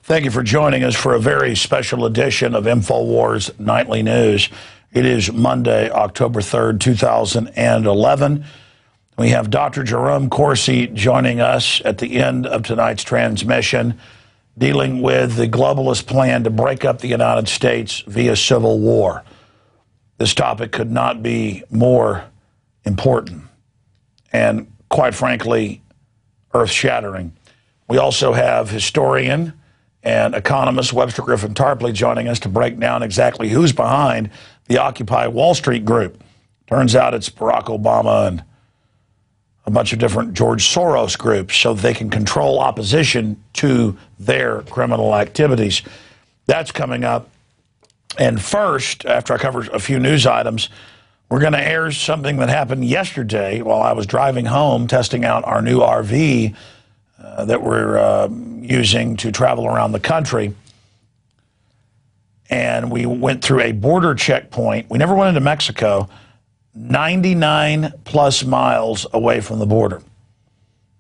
Thank you for joining us for a very special edition of INFOWARS Nightly News. It is Monday, October 3rd, 2011. We have Dr. Jerome Corsi joining us at the end of tonight's transmission, dealing with the globalist plan to break up the United States via civil war. This topic could not be more important and, quite frankly, earth-shattering. We also have historian and economist Webster Tarpley joining us to break down exactly who's behind the Occupy Wall Street group. Turns out it's Barack Obama and a bunch of different George Soros groups so they can control opposition to their criminal activities. That's coming up. And first, after I cover a few news items, we're going to air something that happened yesterday while I was driving home testing out our new RV that we're using to travel around the country. And we went through a border checkpoint. We never went into Mexico, 99 plus miles away from the border.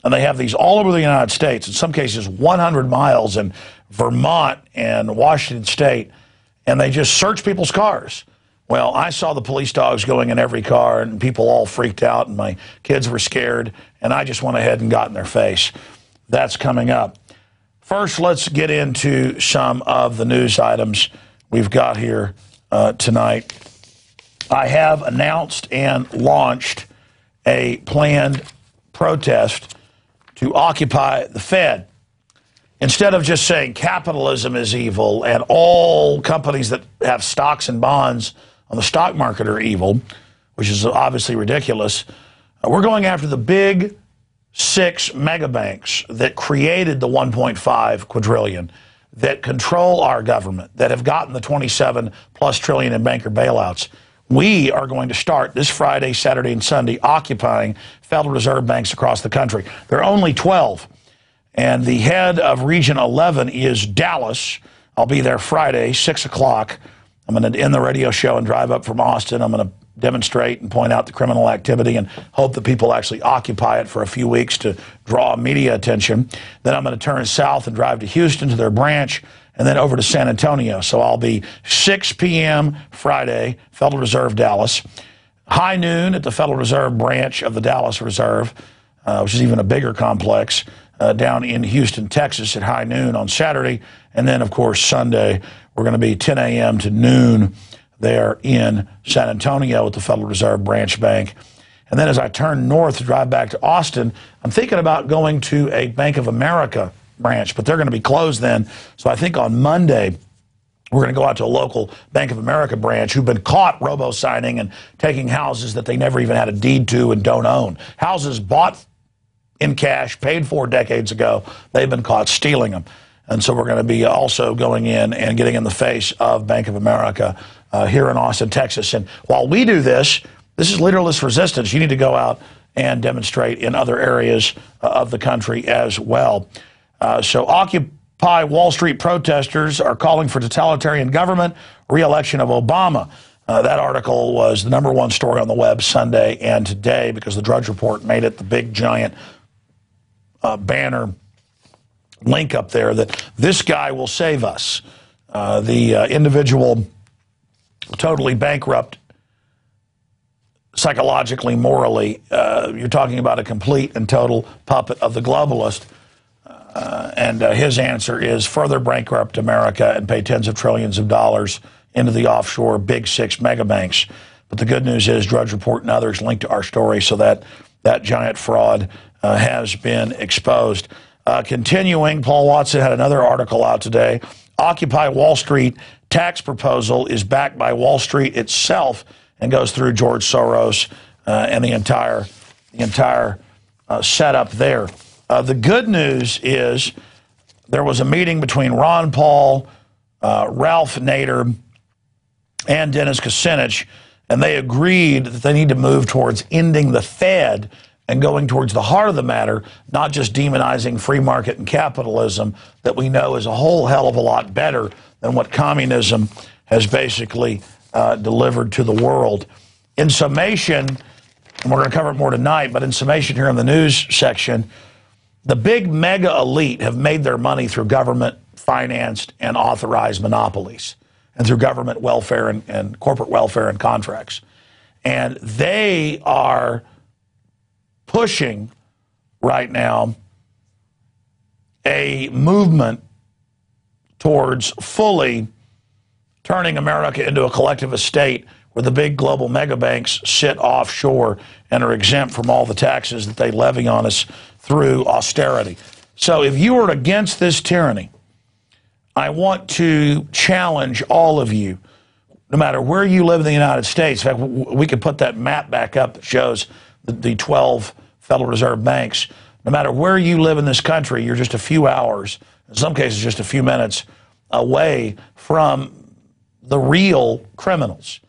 And they have these all over the United States, in some cases 100 miles in Vermont and Washington State, and they just search people's cars. Well, I saw the police dogs going in every car, and people all freaked out, and my kids were scared, and I just went ahead and got in their face. That's coming up. First, let's get into some of the news items we've got here tonight. I have announced and launched a planned protest to occupy the Fed. Instead of just saying capitalism is evil and all companies that have stocks and bonds on the stock market are evil, which is obviously ridiculous, we're going after the big 6 mega banks that created the 1.5 quadrillion, that control our government, that have gotten the 27+ trillion in banker bailouts. We are going to start this Friday, Saturday, and Sunday occupying Federal Reserve banks across the country. There are only 12, and the head of Region 11 is Dallas. I'll be there Friday, 6 o'clock. I'm going to end the radio show and drive up from Austin. I'm going to demonstrate and point out the criminal activity and hope that people actually occupy it for a few weeks to draw media attention. Then I'm going to turn south and drive to Houston to their branch and then over to San Antonio. So I'll be 6 p.m. Friday, Federal Reserve Dallas, high noon at the Federal Reserve branch of the Dallas Reserve, which is even a bigger complex, down in Houston, Texas at high noon on Saturday. And then, of course, Sunday, we're going to be 10 a.m. to noon there in San Antonio at the Federal Reserve Branch Bank. And then as I turn north to drive back to Austin, I'm thinking about going to a Bank of America branch, but they're going to be closed then. So I think on Monday, we're going to go out to a local Bank of America branch who've been caught robo-signing and taking houses that they never even had a deed to and don't own. Houses bought in cash, paid for decades ago, they've been caught stealing them. And so we're going to be also going in and getting in the face of Bank of America here in Austin, Texas. And while we do this, this is leaderless resistance. You need to go out and demonstrate in other areas of the country as well. So Occupy Wall Street protesters are calling for totalitarian government, re-election of Obama. That article was the #1 story on the web Sunday and today because the Drudge Report made it the big giant banner link up there that this guy will save us. The individual totally bankrupt psychologically, morally. You're talking about a complete and total puppet of the globalist. And his answer is further bankrupt America and pay tens of trillions of dollars into the offshore big 6 mega banks. But the good news is Drudge Report and others linked to our story so that that giant fraud has been exposed. Continuing, Paul Watson had another article out today. Occupy Wall Street tax proposal is backed by Wall Street itself and goes through George Soros and the entire setup there. The good news is there was a meeting between Ron Paul, Ralph Nader, and Dennis Kucinich, and they agreed that they need to move towards ending the Fed and going towards the heart of the matter, not just demonizing free market and capitalism that we know is a whole hell of a lot better than what communism has basically delivered to the world. In summation, and we're going to cover it more tonight, but in summation here in the news section, the big mega elite have made their money through government financed and authorized monopolies and through government welfare and corporate welfare and contracts. And they are pushing right now a movement towards fully turning America into a collectivist state where the big global mega banks sit offshore and are exempt from all the taxes that they levy on us through austerity. So if you are against this tyranny, I want to challenge all of you, no matter where you live in the United States. In fact, we could put that map back up that shows the 12 Federal Reserve banks. No matter where you live in this country, you're just a few hours, in some cases just a few minutes, away from the real criminals.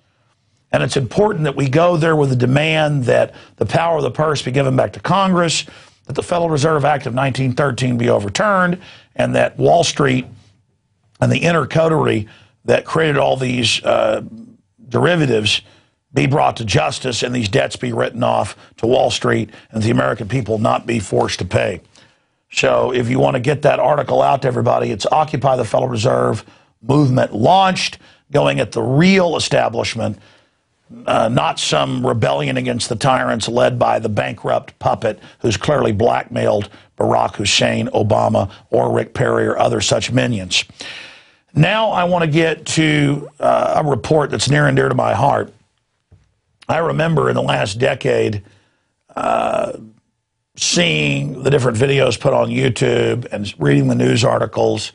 And it's important that we go there with a demand that the power of the purse be given back to Congress, that the Federal Reserve Act of 1913 be overturned, and that Wall Street and the inner coterie that created all these derivatives be brought to justice and these debts be written off to Wall Street and the American people not be forced to pay. So if you want to get that article out to everybody, it's Occupy the Federal Reserve movement launched, going at the real establishment, not some rebellion against the tyrants led by the bankrupt puppet who's clearly blackmailed Barack Hussein, Obama, or Rick Perry or other such minions. Now I want to get to a report that's near and dear to my heart. I remember in the last decade seeing the different videos put on YouTube and reading the news articles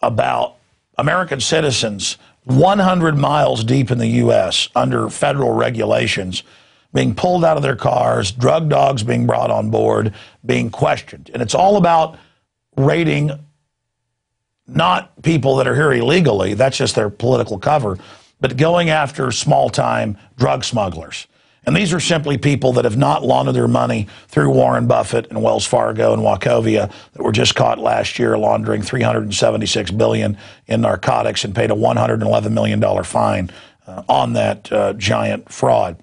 about American citizens 100 miles deep in the U.S. under federal regulations being pulled out of their cars, drug dogs being brought on board, being questioned. And it's all about raiding not people that are here illegally, that's just their political cover, but going after small-time drug smugglers. And these are simply people that have not laundered their money through Warren Buffett and Wells Fargo and Wachovia that were just caught last year laundering $376 billion in narcotics and paid a $111 million fine on that giant fraud.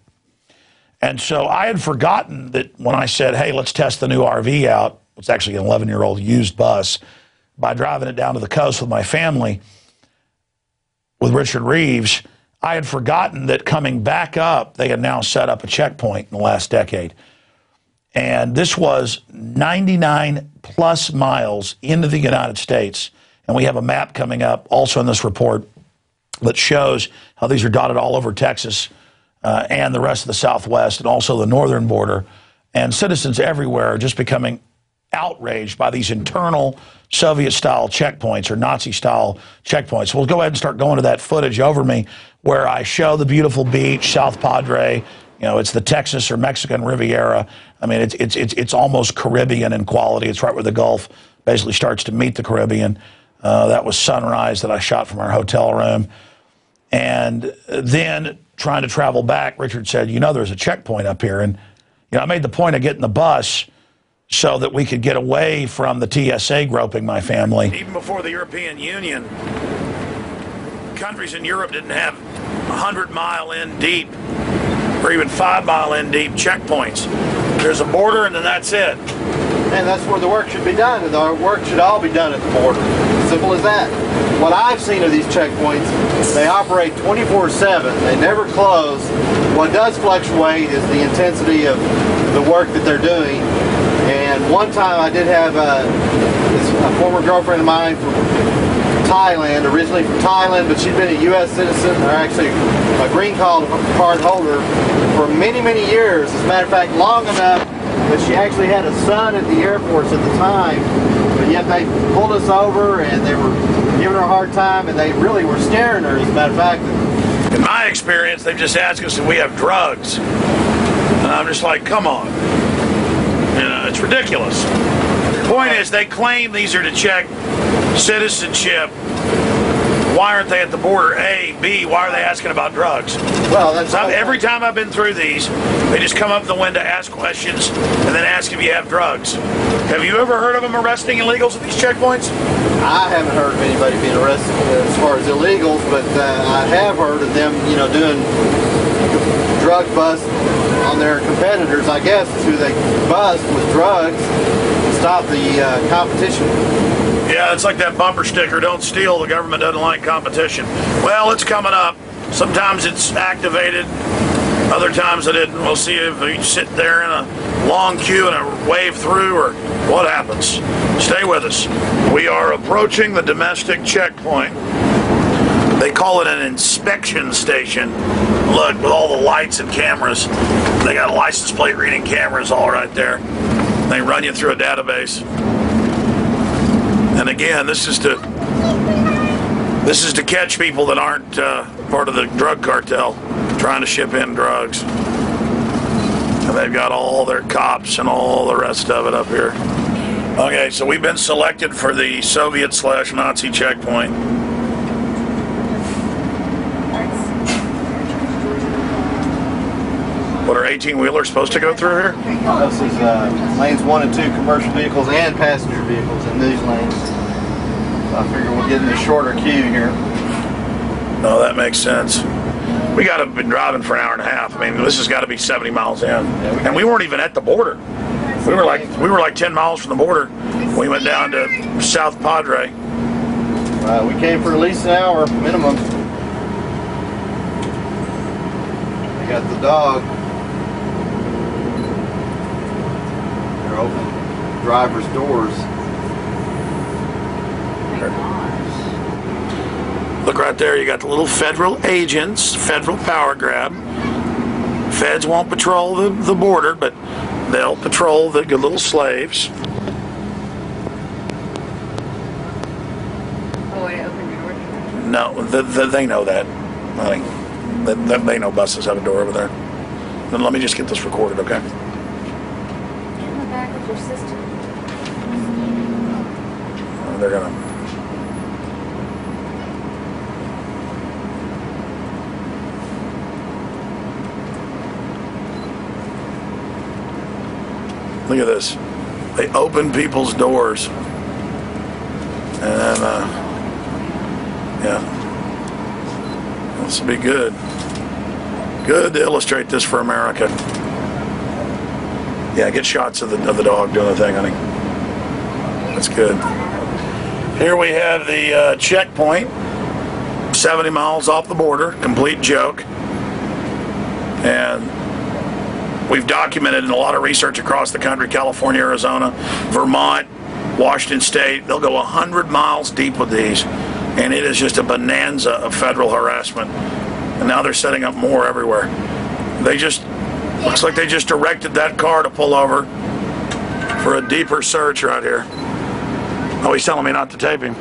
And so I had forgotten that when I said, hey, let's test the new RV out, it's actually an 11-year-old used bus, by driving it down to the coast with my family with Richard Reeves, I had forgotten that coming back up, they had now set up a checkpoint in the last decade. And this was 99 plus miles into the United States. And we have a map coming up also in this report that shows how these are dotted all over Texas and the rest of the Southwest and also the northern border. And citizens everywhere are just becoming outraged by these internal Soviet-style checkpoints or Nazi-style checkpoints. So we'll go ahead and start going to that footage over me where I show the beautiful beach, South Padre. You know, it's the Texas or Mexican Riviera. I mean, it's almost Caribbean in quality. It's right where the Gulf basically starts to meet the Caribbean. That was sunrise that I shot from our hotel room. And then trying to travel back, Richard said, you know, there's a checkpoint up here. And, you know, I made the point of getting the bus so that we could get away from the TSA groping my family. Even before the European Union, countries in Europe didn't have 100-mile in deep or even 5-mile in deep checkpoints. There's a border and then that's it. And that's where the work should be done. And the work should all be done at the border. Simple as that. What I've seen of these checkpoints, they operate 24/7. They never close. What does fluctuate is the intensity of the work that they're doing. And one time I did have a former girlfriend of mine from Thailand, originally from Thailand, but she'd been a U.S. citizen, or actually a green card holder for many, many years. As a matter of fact, long enough that she actually had a son at the Air Force at the time, but yet they pulled us over and they were giving her a hard time and they really were scaring her. As a matter of fact, in my experience, they've just asked us if we have drugs. And I'm just like, come on. You know, it's ridiculous. The point is, they claim these are to check citizenship. Why aren't they at the border? A, B, why are they asking about drugs? Well, that's every time I've been through these, they just come up the window, ask questions, and then ask if you have drugs. Have you ever heard of them arresting illegals at these checkpoints? I haven't heard of anybody being arrested as far as illegals, but I have heard of them, you know, doing drug busts on their competitors, I guess, who they bust with drugs to stop the competition. Yeah, it's like that bumper sticker, don't steal, the government doesn't like competition. Well, it's coming up. Sometimes it's activated, other times it isn't. We'll see if you sit there in a long queue and a wave through or what happens. Stay with us. We are approaching the domestic checkpoint. They call it an inspection station. Look, with all the lights and cameras. They got license plate reading cameras all right there. They run you through a database. And again, this is to catch people that aren't part of the drug cartel trying to ship in drugs. And they've got all their cops and all the rest of it up here. Okay, so we've been selected for the Soviet/Nazi checkpoint. What are 18-wheelers supposed to go through here? This is lanes 1 and 2 commercial vehicles and passenger vehicles in these lanes. So I figure we'll get in a shorter queue here. No, that makes sense. We got to have been driving for an hour and a half. I mean, this has got to be 70 miles in, and we weren't even at the border. We were like 10 miles from the border. We went down to South Padre. We came for at least an hour minimum. We got the dog. They're open driver's doors. Look right there, you got the little federal agents, federal power grab. Feds won't patrol the border, but they'll patrol the good little slaves. Oh, wait, open your door? No, they know that. honey. They know buses have a door over there. Then let me just get this recorded, okay? In the back of your system. They're gonna... Look at this. They open people's doors. And, yeah. This will be good. Good to illustrate this for America. Yeah, get shots of the dog doing the thing, honey. That's good. Here we have the checkpoint. 70 miles off the border. Complete joke. And we've documented in a lot of research across the country, California, Arizona, Vermont, Washington State. They'll go 100 miles deep with these. And it is just a bonanza of federal harassment. And now they're setting up more everywhere. They just, looks like they just directed that car to pull over for a deeper search right here. Oh, he's telling me not to tape him.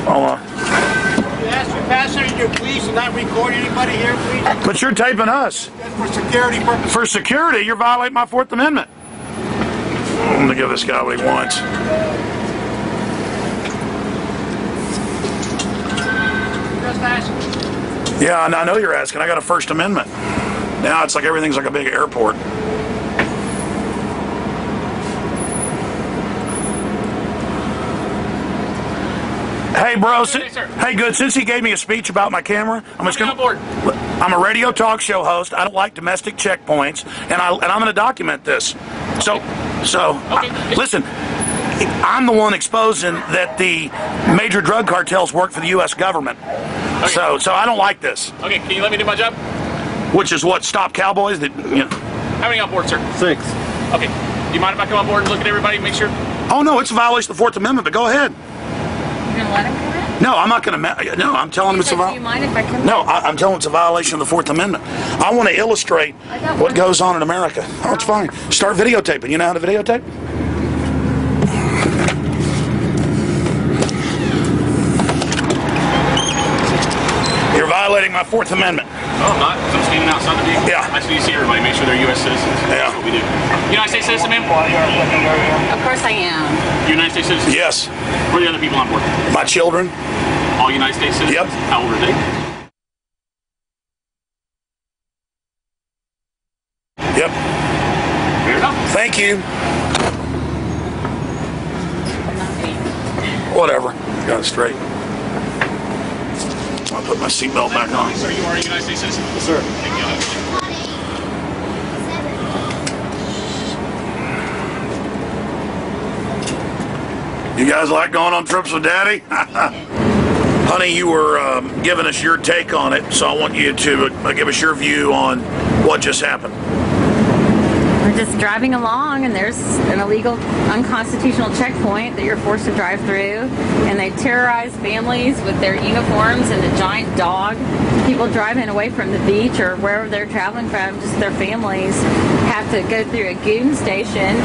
Hold on. You ask your passenger, please, and not record anybody here, please. But you're taping us. That's for security purposes. For security, you're violating my Fourth Amendment. I'm gonna give this guy what he wants. Just asking. Yeah, I know you're asking. I got a First Amendment. Now it's like everything's like a big airport. Hey, bro. Hey, good. Since he gave me a speech about my camera, I'm just gonna. I'm a radio talk show host. I don't like domestic checkpoints, and I'm going to document this. So, listen. I'm the one exposing that the major drug cartels work for the U.S. government. Okay. So I don't like this. Okay, can you let me do my job? Which is what? Stop cowboys? That, you know. How many on board, sir? 6. Okay. Do you mind if I come on board and look at everybody, make sure? Oh no, it's a violation of the Fourth Amendment. But go ahead. You're gonna let him come in? No, I'm not going to. No, I'm telling him it's a violation. Do you mind if I come in? No, I'm telling him it's a violation of the Fourth Amendment. I want to illustrate what goes on in America. Oh, it's fine. Start videotaping. You know how to videotape? You're violating my Fourth Amendment. Oh, I'm not. I'm standing outside the vehicle. Yeah. I just need to see everybody, make sure they're U.S. citizens. Yeah. That's what we do. United States citizen, ma'am? Of course I am. United States citizens? Yes. Where are the other people on board? My children. All United States citizens? Yep. How old are they? Yep. Fair enough. Thank you. Whatever. Got it straight. I'll put my seatbelt back on. Sir, you are a United States citizen? Yes, sir. Thank you. You guys like going on trips with Daddy? Honey, you were giving us your take on it, so I want you to give us your view on what just happened. We're just driving along, and there's an illegal, unconstitutional checkpoint that you're forced to drive through, and they terrorize families with their uniforms and a giant dog. People driving away from the beach or wherever they're traveling from, just their families, have to go through a goon station,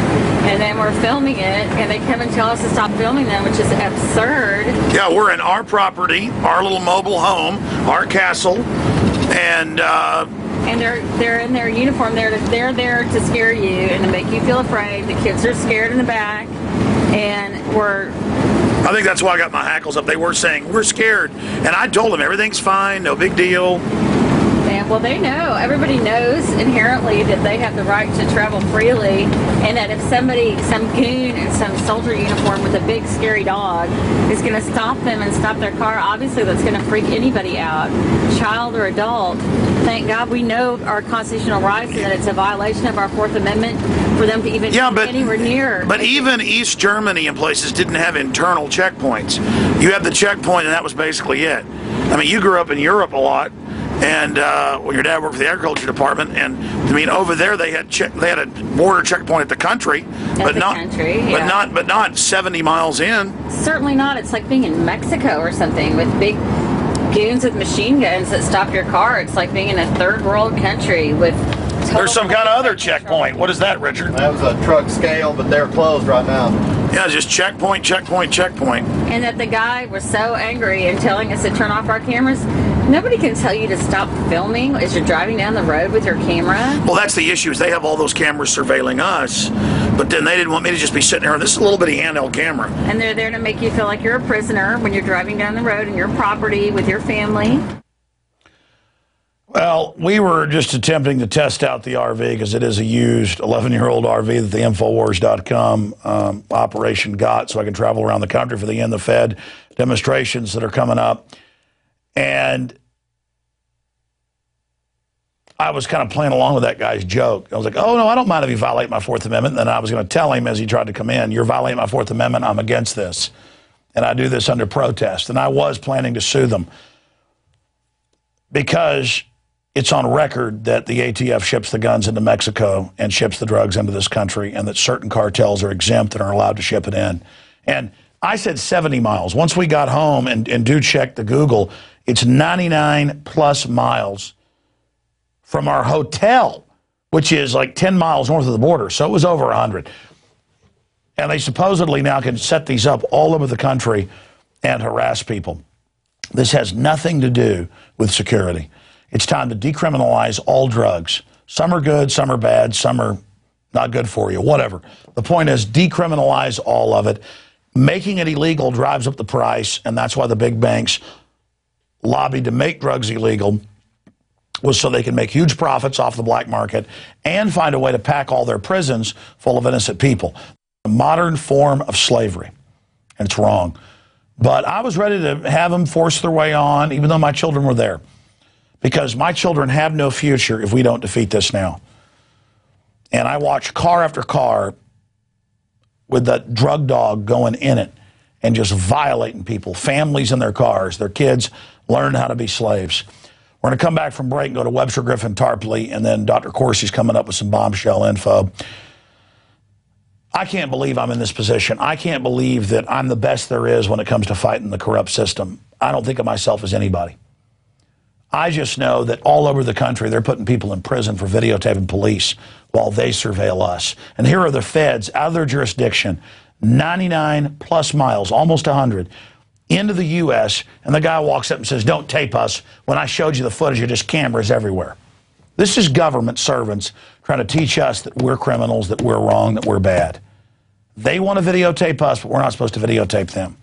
and then we're filming it, and they come and tell us to stop filming them, which is absurd. Yeah, we're in our property, our little mobile home, our castle, and they're in their uniform. They're there to scare you and to make you feel afraid. The kids are scared in the back, and I think that's why I got my hackles up. They were saying, we're scared. And I told them everything's fine, no big deal. And, well, they know. Everybody knows inherently that they have the right to travel freely, and that if somebody, some goon in some soldier uniform with a big scary dog is going to stop them and stop their car, obviously that's going to freak anybody out, child or adult. Thank God we know our constitutional rights and that it's a violation of our Fourth Amendment for them to even be anywhere near. But even East Germany and places didn't have internal checkpoints. You had the checkpoint, and that was basically it. I mean, you grew up in Europe a lot, and well, your dad worked for the agriculture department, and I mean, over there they had a border checkpoint at the country, but not 70 miles in. Certainly not. It's like being in Mexico or something with big goons with machine guns that stop your car. It's like being in a third world country with. There's some kind of other checkpoint. What is that, Richard? That was a truck scale, but they're closed right now. Yeah, just checkpoint, checkpoint, checkpoint. And that the guy was so angry and telling us to turn off our cameras. Nobody can tell you to stop filming as you're driving down the road with your camera. Well, that's the issue, is they have all those cameras surveilling us, but then they didn't want me to just be sitting there. This is a little bitty handheld camera. And they're there to make you feel like you're a prisoner when you're driving down the road in your property with your family. Well, we were just attempting to test out the RV because it is a used 11-year-old RV that the INFOWARS.com operation got, so I can travel around the country for the End the Fed demonstrations that are coming up. And I was kind of playing along with that guy's joke. I was like, oh, no, I don't mind if you violate my Fourth Amendment. And then I was going to tell him as he tried to come in, you're violating my Fourth Amendment, I'm against this. And I do this under protest. And I was planning to sue them because it's on record that the ATF ships the guns into Mexico and ships the drugs into this country, and that certain cartels are exempt and are allowed to ship it in. And I said 70 miles. Once we got home and do check the Google, it's 99 plus miles from our hotel, which is like 10 miles north of the border. So it was over 100. And they supposedly now can set these up all over the country and harass people. This has nothing to do with security. It's time to decriminalize all drugs. Some are good, some are bad, some are not good for you, whatever. The point is decriminalize all of it. Making it illegal drives up the price, and that's why the big banks lobbied to make drugs illegal, was so they can make huge profits off the black market and find a way to pack all their prisons full of innocent people. A modern form of slavery, and it's wrong. But I was ready to have them force their way on, even though my children were there. Because my children have no future if we don't defeat this now. And I watch car after car with that drug dog going in it and just violating people, families in their cars, their kids learn how to be slaves. We're going to come back from break and go to Webster, Griffin, Tarpley, and then Dr. Corsi's coming up with some bombshell info. I can't believe I'm in this position. I can't believe that I'm the best there is when it comes to fighting the corrupt system. I don't think of myself as anybody. I just know that all over the country, they're putting people in prison for videotaping police while they surveil us. And here are the feds out of their jurisdiction, 99 plus miles, almost 100, into the U.S., and the guy walks up and says, don't tape us. When I showed you the footage, you're just cameras everywhere. This is government servants trying to teach us that we're criminals, that we're wrong, that we're bad. They want to videotape us, but we're not supposed to videotape them.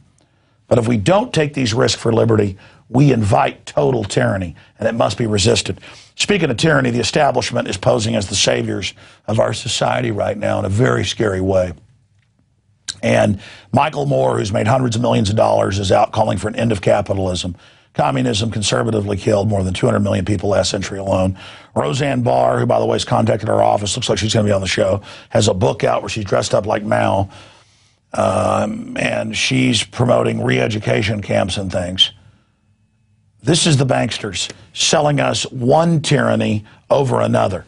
But if we don't take these risks for liberty, we invite total tyranny, and it must be resisted. Speaking of tyranny, the establishment is posing as the saviors of our society right now in a very scary way. And Michael Moore, who's made hundreds of millions of dollars, is out calling for an end of capitalism. Communism conservatively killed more than 200 million people last century alone. Roseanne Barr, who, by the way, has contacted our office, looks like she's going to be on the show, has a book out where she's dressed up like Mao. and she's promoting re-education camps and things. This is the banksters selling us one tyranny over another.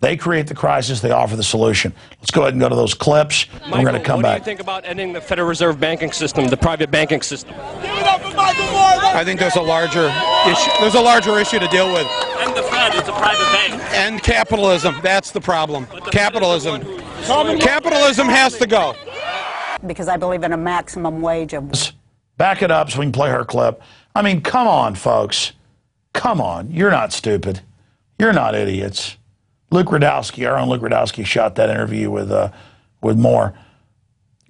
They create the crisis, they offer the solution. Let's go ahead and go to those clips. Michael, we're going to come back. What do you think about ending the Federal Reserve banking system, the private banking system? I think there's a larger issue. There's a larger issue to deal with. And the Fed, it's a private bank. And capitalism, that's the problem. Capitalism. Capitalism has to go. Because I believe in a maximum wage of... Back it up so we can play her clip. I mean, come on, folks. Come on. You're not stupid. You're not idiots. Luke Rudowski, our own Luke Rudowski, shot that interview with Moore.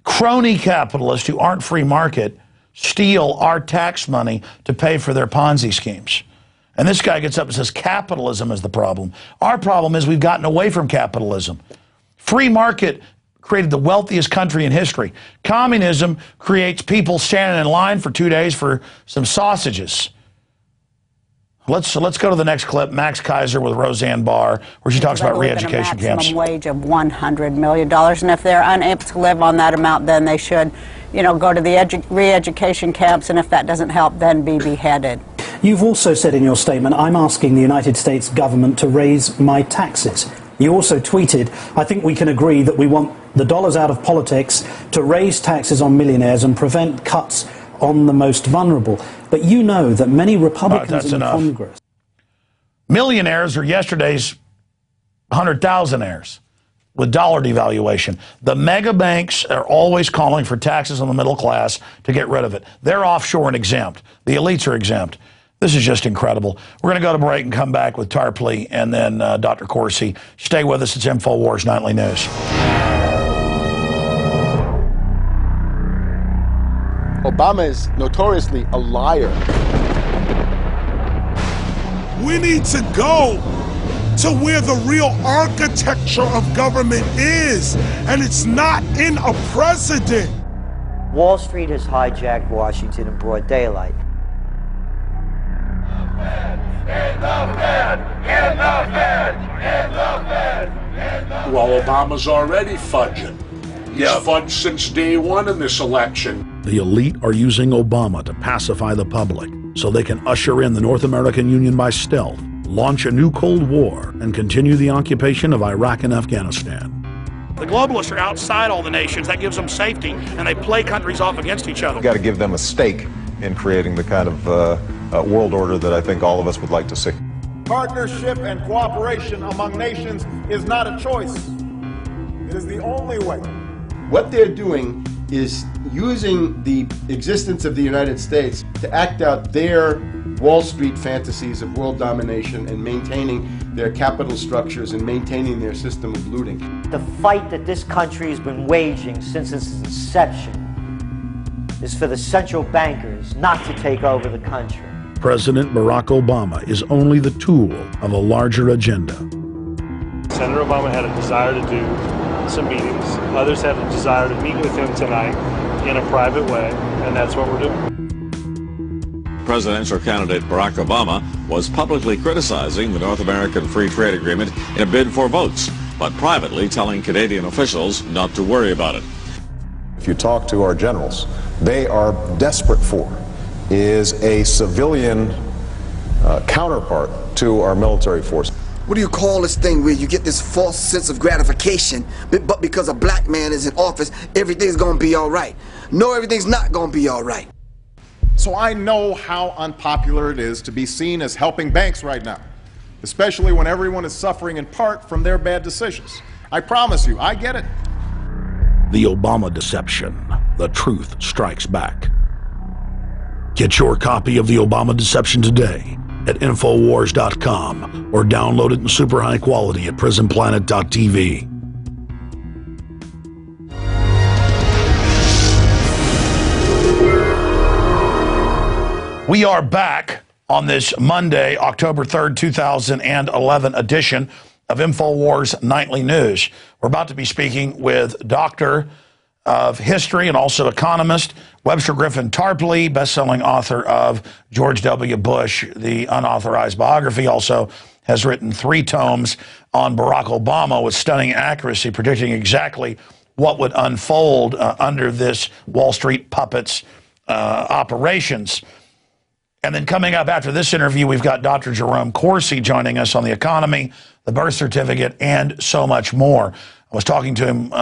Crony capitalists who aren't free market steal our tax money to pay for their Ponzi schemes. And this guy gets up and says capitalism is the problem. Our problem is we've gotten away from capitalism. Free market created the wealthiest country in history. Communism creates people standing in line for 2 days for some sausages. Let's go to the next clip. Max Kaiser with Roseanne Barr, where she talks about re-education camps. Maximum wage of $100 million, and if they're unable to live on that amount, then they should, you know, go to the re-education camps, and if that doesn't help, then be beheaded. You've also said in your statement, I'm asking the United States government to raise my taxes. You also tweeted, I think we can agree that we want the dollars out of politics to raise taxes on millionaires and prevent cuts on the most vulnerable. But you know that many Republicans in Congress... Millionaires are yesterday's 100,000-aires with dollar devaluation. The mega banks are always calling for taxes on the middle class to get rid of it. They're offshore and exempt. The elites are exempt. This is just incredible. We're going to go to break and come back with Tarpley and then Dr. Corsi. Stay with us. It's InfoWars Nightly News. Obama is notoriously a liar. We need to go to where the real architecture of government is, and it's not in a president. Wall Street has hijacked Washington in broad daylight. Well, Obama's already fudging. He's fudged since day one in this election. The elite are using Obama to pacify the public so they can usher in the North American Union by stealth, launch a new Cold War, and continue the occupation of Iraq and Afghanistan. The globalists are outside all the nations. That gives them safety, and they play countries off against each other. We've got to give them a stake in creating the kind of world order that I think all of us would like to see. Partnership and cooperation among nations is not a choice. It is the only way. What they're doing is using the existence of the United States to act out their Wall Street fantasies of world domination and maintaining their capital structures and maintaining their system of looting. The fight that this country has been waging since its inception is for the central bankers not to take over the country. President Barack Obama is only the tool of a larger agenda. Senator Obama had a desire to do some meetings. Others had a desire to meet with him tonight in a private way, and that's what we're doing. Presidential candidate Barack Obama was publicly criticizing the North American Free Trade Agreement in a bid for votes, but privately telling Canadian officials not to worry about it. If you talk to our generals, they are desperate for is a civilian counterpart to our military force. What do you call this thing where you get this false sense of gratification, but because a black man is in office, everything's gonna be all right? No, everything's not gonna be all right. So I know how unpopular it is to be seen as helping banks right now, especially when everyone is suffering in part from their bad decisions. I promise you, I get it. The Obama deception. The truth strikes back. Get your copy of The Obama Deception today at INFOWARS.com or download it in super high quality at PRISONPLANET.tv. We are back on this Monday, October 3rd, 2011 edition of InfoWars Nightly News. We're about to be speaking with Dr. of History and also economist, Webster Griffin Tarpley, best-selling author of George W. Bush, the unauthorized biography, also has written 3 tomes on Barack Obama with stunning accuracy, predicting exactly what would unfold under this Wall Street puppets operations. And then coming up after this interview, we've got Dr. Jerome Corsi joining us on the economy, the birth certificate, and so much more. I was talking to him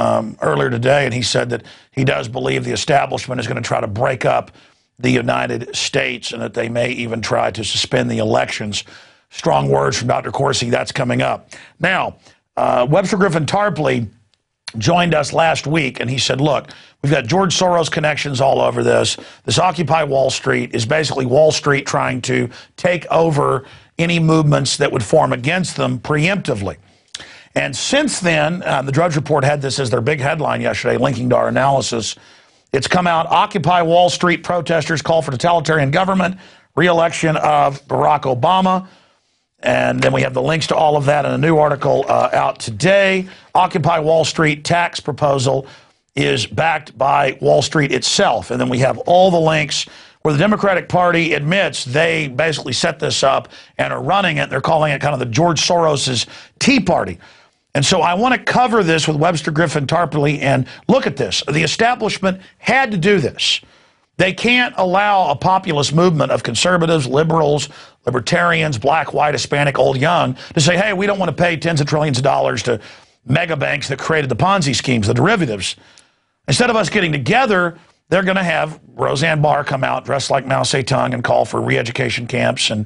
earlier today, and he said that he does believe the establishment is going to try to break up the United States and that they may even try to suspend the elections. Strong words from Dr. Corsi. That's coming up. Now, Webster Griffin Tarpley joined us last week, and he said, look, we've got George Soros connections all over this. This Occupy Wall Street is basically Wall Street trying to take over any movements that would form against them preemptively. And since then, the Drudge Report had this as their big headline yesterday, linking to our analysis. It's come out, Occupy Wall Street protesters call for totalitarian government, re-election of Barack Obama. And then we have the links to all of that in a new article out today. Occupy Wall Street tax proposal is backed by Wall Street itself. And then we have all the links where the Democratic Party admits they basically set this up and are running it. They're calling it kind of the George Soros's Tea Party. And so I want to cover this with Webster Griffin Tarpley and look at this. The establishment had to do this. They can't allow a populist movement of conservatives, liberals, libertarians, black, white, Hispanic, old, young, to say, hey, we don't want to pay tens of trillions of dollars to mega banks that created the Ponzi schemes, the derivatives. Instead of us getting together, they're going to have Roseanne Barr come out dressed like Mao Zedong and call for re-education camps and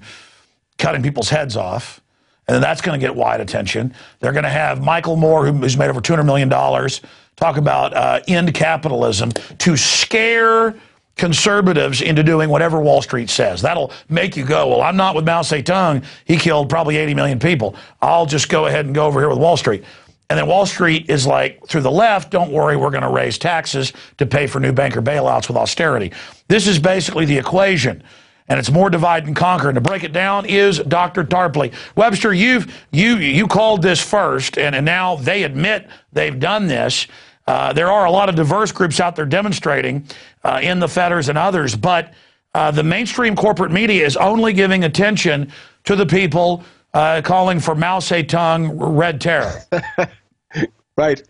cutting people's heads off. And then that's going to get wide attention. They're going to have Michael Moore, who's made over $200 million, talk about end capitalism to scare conservatives into doing whatever Wall Street says. That'll make you go, well, I'm not with Mao Zedong. He killed probably 80 million people. I'll just go ahead and go over here with Wall Street. And then Wall Street is like, through the left, don't worry, we're going to raise taxes to pay for new banker bailouts with austerity. This is basically the equation. And it's more divide and conquer. And to break it down is Dr. Tarpley. Webster, you called this first, and now they admit they've done this. There are a lot of diverse groups out there demonstrating in the Fetters and others, but the mainstream corporate media is only giving attention to the people calling for Mao Zedong red terror. Right.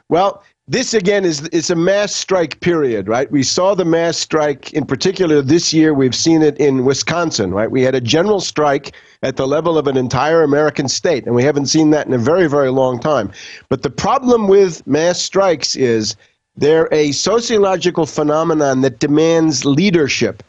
Well, this, again, is a mass strike period, right? We saw the mass strike in particular this year. We've seen it in Wisconsin, right? We had a general strike at the level of an entire American state, and we haven't seen that in a very, very long time. But the problem with mass strikes is they're a sociological phenomenon that demands leadership.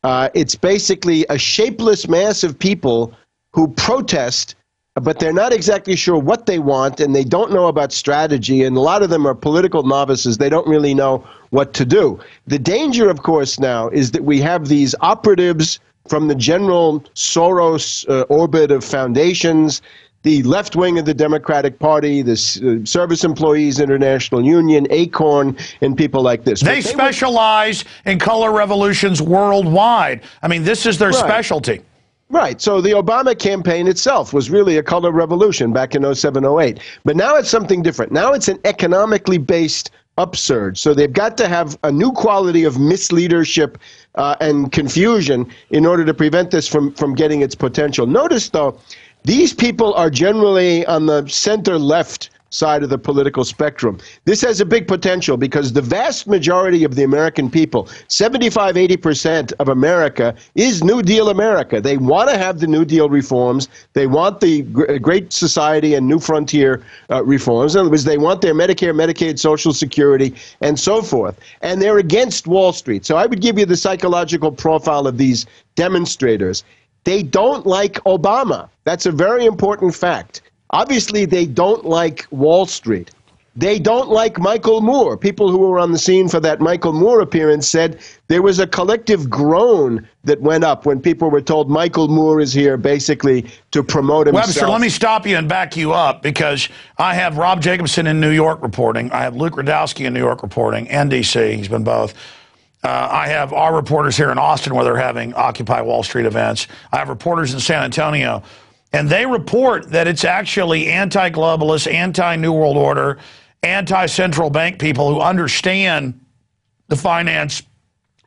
It's basically a shapeless mass of people who protest, but they're not exactly sure what they want, and they don't know about strategy, and a lot of them are political novices. They don't really know what to do. The danger, of course, now is that we have these operatives from the general Soros orbit of foundations, the left wing of the Democratic Party, the Service Employees International Union, ACORN, and people like this. They specialize in color revolutions worldwide. I mean, this is their specialty. Right. So the Obama campaign itself was really a color revolution back in 07, 08. But now it's something different. Now it's an economically based upsurge. So they've got to have a new quality of misleadership and confusion in order to prevent this from getting its potential. Notice, though, these people are generally on the center-left side of the political spectrum. This has a big potential because the vast majority of the American people, 75, 80% of America, is New Deal America. They want to have the New Deal reforms. They want the Great Society and New Frontier reforms. In other words, they want their Medicare, Medicaid, Social Security, and so forth. And they're against Wall Street. So I would give you the psychological profile of these demonstrators. They don't like Obama. That's a very important fact. Obviously, they don't like Wall Street. They don't like Michael Moore. People who were on the scene for that Michael Moore appearance said there was a collective groan that went up when people were told Michael Moore is here basically to promote himself. Webster, let me stop you and back you up because I have Rob Jacobson in New York reporting. I have Luke Radowski in New York reporting and D.C. He's been both. I have our reporters here in Austin where they're having Occupy Wall Street events. I have reporters in San Antonio. And they report that it's actually anti-globalist, anti-New World Order, anti-central bank people who understand the finance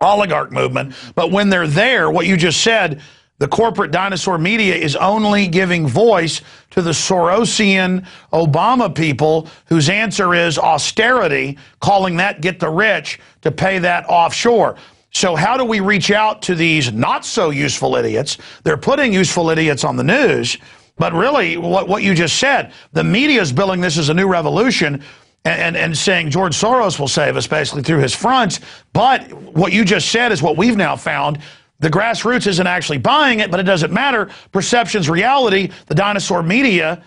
oligarch movement. But when they're there, what you just said, The corporate dinosaur media is only giving voice to the Sorosian Obama people whose answer is austerity, calling that get the rich to pay that offshore. So how do we reach out to these not so useful idiots? They're putting useful idiots on the news, but really what you just said, the media is billing this as a new revolution and saying George Soros will save us basically through his fronts. But what you just said is what we've now found. The grassroots isn't actually buying it, but it doesn't matter. Perception's reality. The dinosaur media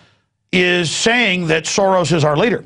is saying that Soros is our leader.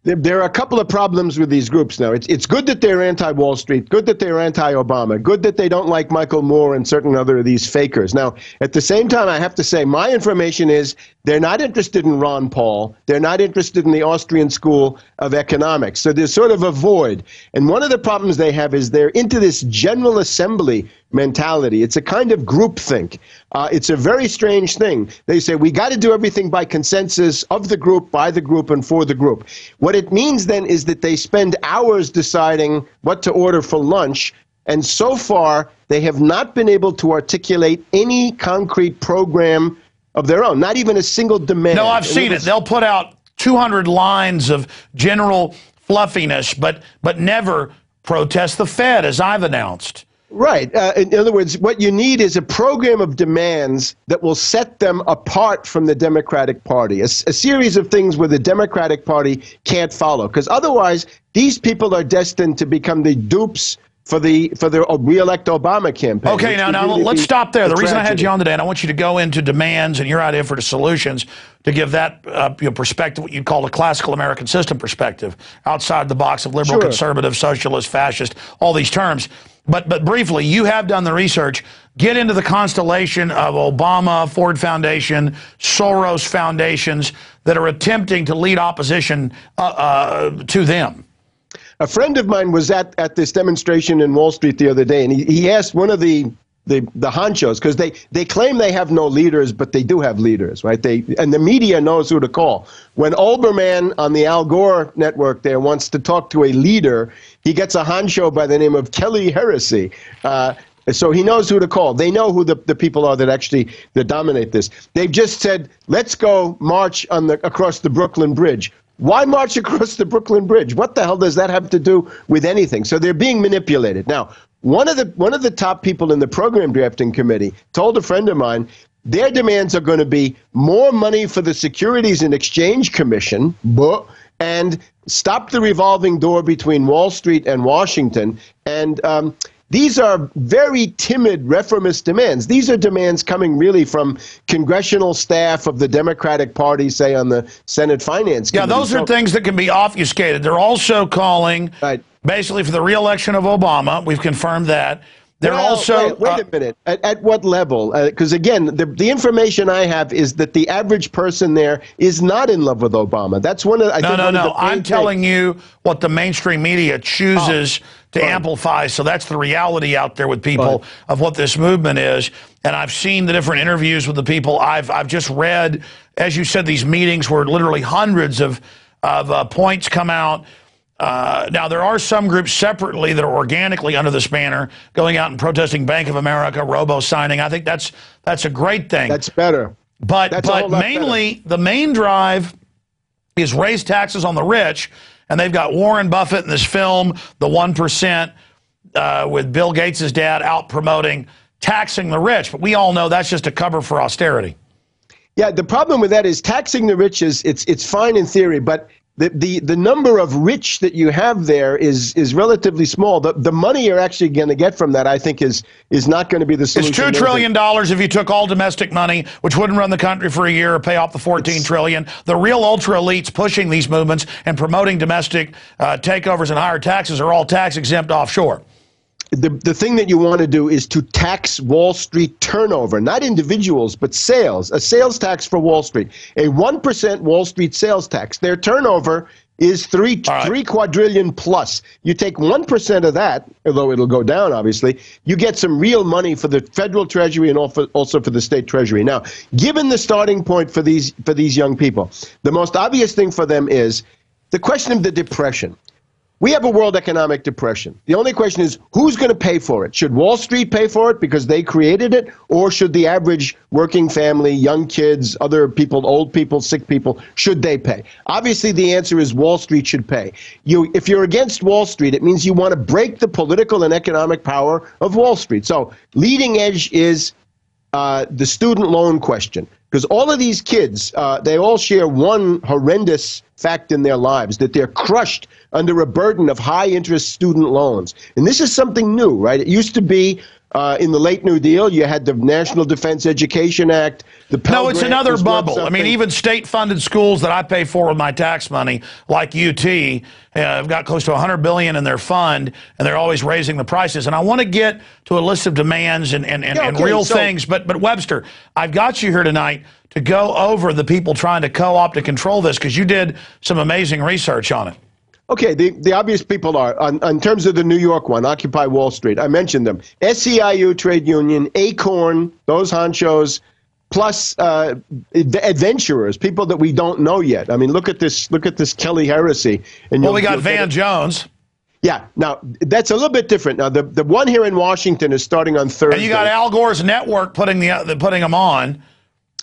There are a couple of problems with these groups now. It's good that they're anti-Wall Street, good that they're anti-Obama, good that they don't like Michael Moore and certain other of these fakers. Now, at the same time, I have to say, my information is they're not interested in Ron Paul. They're not interested in the Austrian School of Economics. So there's sort of a void. And one of the problems they have is they're into this General Assembly mentality. It's a kind of groupthink. It's a very strange thing. They say, we got to do everything by consensus of the group, by the group, and for the group. What it means then is that they spend hours deciding what to order for lunch, and so far they have not been able to articulate any concrete program of their own, not even a single demand. No, I've seen it. They'll put out 200 lines of general fluffiness, but never protest the Fed, as I've announced. Right. In other words, what you need is a program of demands that will set them apart from the Democratic Party, a series of things where the Democratic Party can't follow, because otherwise these people are destined to become the dupes for the re-elect Obama campaign. Okay, now let's stop there. The reason I had you on today, and I want you to go into demands and your idea for the solutions to give that perspective, what you'd call a classical American system perspective, outside the box of liberal, conservative, socialist, fascist, all these terms. But briefly, you have done the research. Get into the constellation of Obama, Ford Foundation, Soros foundations that are attempting to lead opposition to them. A friend of mine was at this demonstration in Wall Street the other day, and he asked one of the honchos, because they claim they have no leaders, but they do have leaders, right? And the media knows who to call. When Olbermann on the Al Gore network there wants to talk to a leader, he gets a honcho by the name of Kelly Heresy. So he knows who to call. They know who the people are that dominate this. They've just said, let's go march across the Brooklyn Bridge. Why march across the Brooklyn Bridge? What the hell does that have to do with anything? So they're being manipulated. Now, one of the top people in the program drafting committee told a friend of mine their demands are going to be more money for the Securities and Exchange Commission, and stop the revolving door between Wall Street and Washington. And these are very timid reformist demands. These are demands coming really from congressional staff of the Democratic Party, say on the Senate Finance Committee. Yeah, those are things that can be obfuscated. They're also calling basically for the re-election of Obama. We've confirmed that. They're also... Wait a minute. At what level? Because, again, the information I have is that the average person there is not in love with Obama. That's one of the... No. I'm telling you what the mainstream media chooses to amplify. So that's the reality out there with people of what this movement is. And I've seen the different interviews with the people. I've just read, as you said, these meetings where literally hundreds of points come out. Now, there are some groups separately that are organically under this banner going out and protesting Bank of America, robo-signing. I think that's a great thing. That's better. But mainly, the main drive is raise taxes on the rich, and they've got Warren Buffett in this film, The 1%, with Bill Gates' dad out promoting taxing the rich. But we all know that's just a cover for austerity. Yeah, the problem with that is taxing the rich it's fine in theory, but the number of rich that you have there is relatively small. The money you're actually going to get from that, I think, is not going to be the solution. It's $2 trillion if you took all domestic money, which wouldn't run the country for a year or pay off the $14 trillion. The real ultra elites pushing these movements and promoting domestic takeovers and higher taxes are all tax exempt offshore. The thing that you want to do is to tax Wall Street turnover, not individuals, but sales. A sales tax for Wall Street. A 1% Wall Street sales tax. Their turnover is three quadrillion plus. You take 1% of that, although it'll go down, obviously, you get some real money for the federal treasury and also for the state treasury. Now, given the starting point for these young people, the most obvious thing for them is the question of the Depression. we have a world economic depression. The only question is, who's going to pay for it? Should Wall Street pay for it because they created it? Or should the average working family, young kids, other people, old people, sick people, should they pay? Obviously, the answer is Wall Street should pay. If you're against Wall Street, it means you want to break the political and economic power of Wall Street. So leading edge is the student loan question. Because all of these kids, they all share one horrendous fact in their lives, that they're crushed under a burden of high-interest student loans. And this is something new, right? It used to be in the late New Deal, you had the National Defense Education Act. No, it's another bubble. I mean, even state-funded schools that I pay for with my tax money, like UT, have got close to $100 billion in their fund, and they're always raising the prices. And I want to get to a list of demands and real things. But Webster, I've got you here tonight to go over the people trying to co-opt and control this, because you did some amazing research on it. Okay, the obvious people are, in terms of the New York one, Occupy Wall Street, I mentioned them. SEIU Trade Union, Acorn, those honchos, plus adventurers, people that we don't know yet. I mean, look at this Kelly heresy. And well, we got Van Jones. Yeah, now, that's a little bit different. Now, the one here in Washington is starting on Thursday. And you got Al Gore's network putting them on.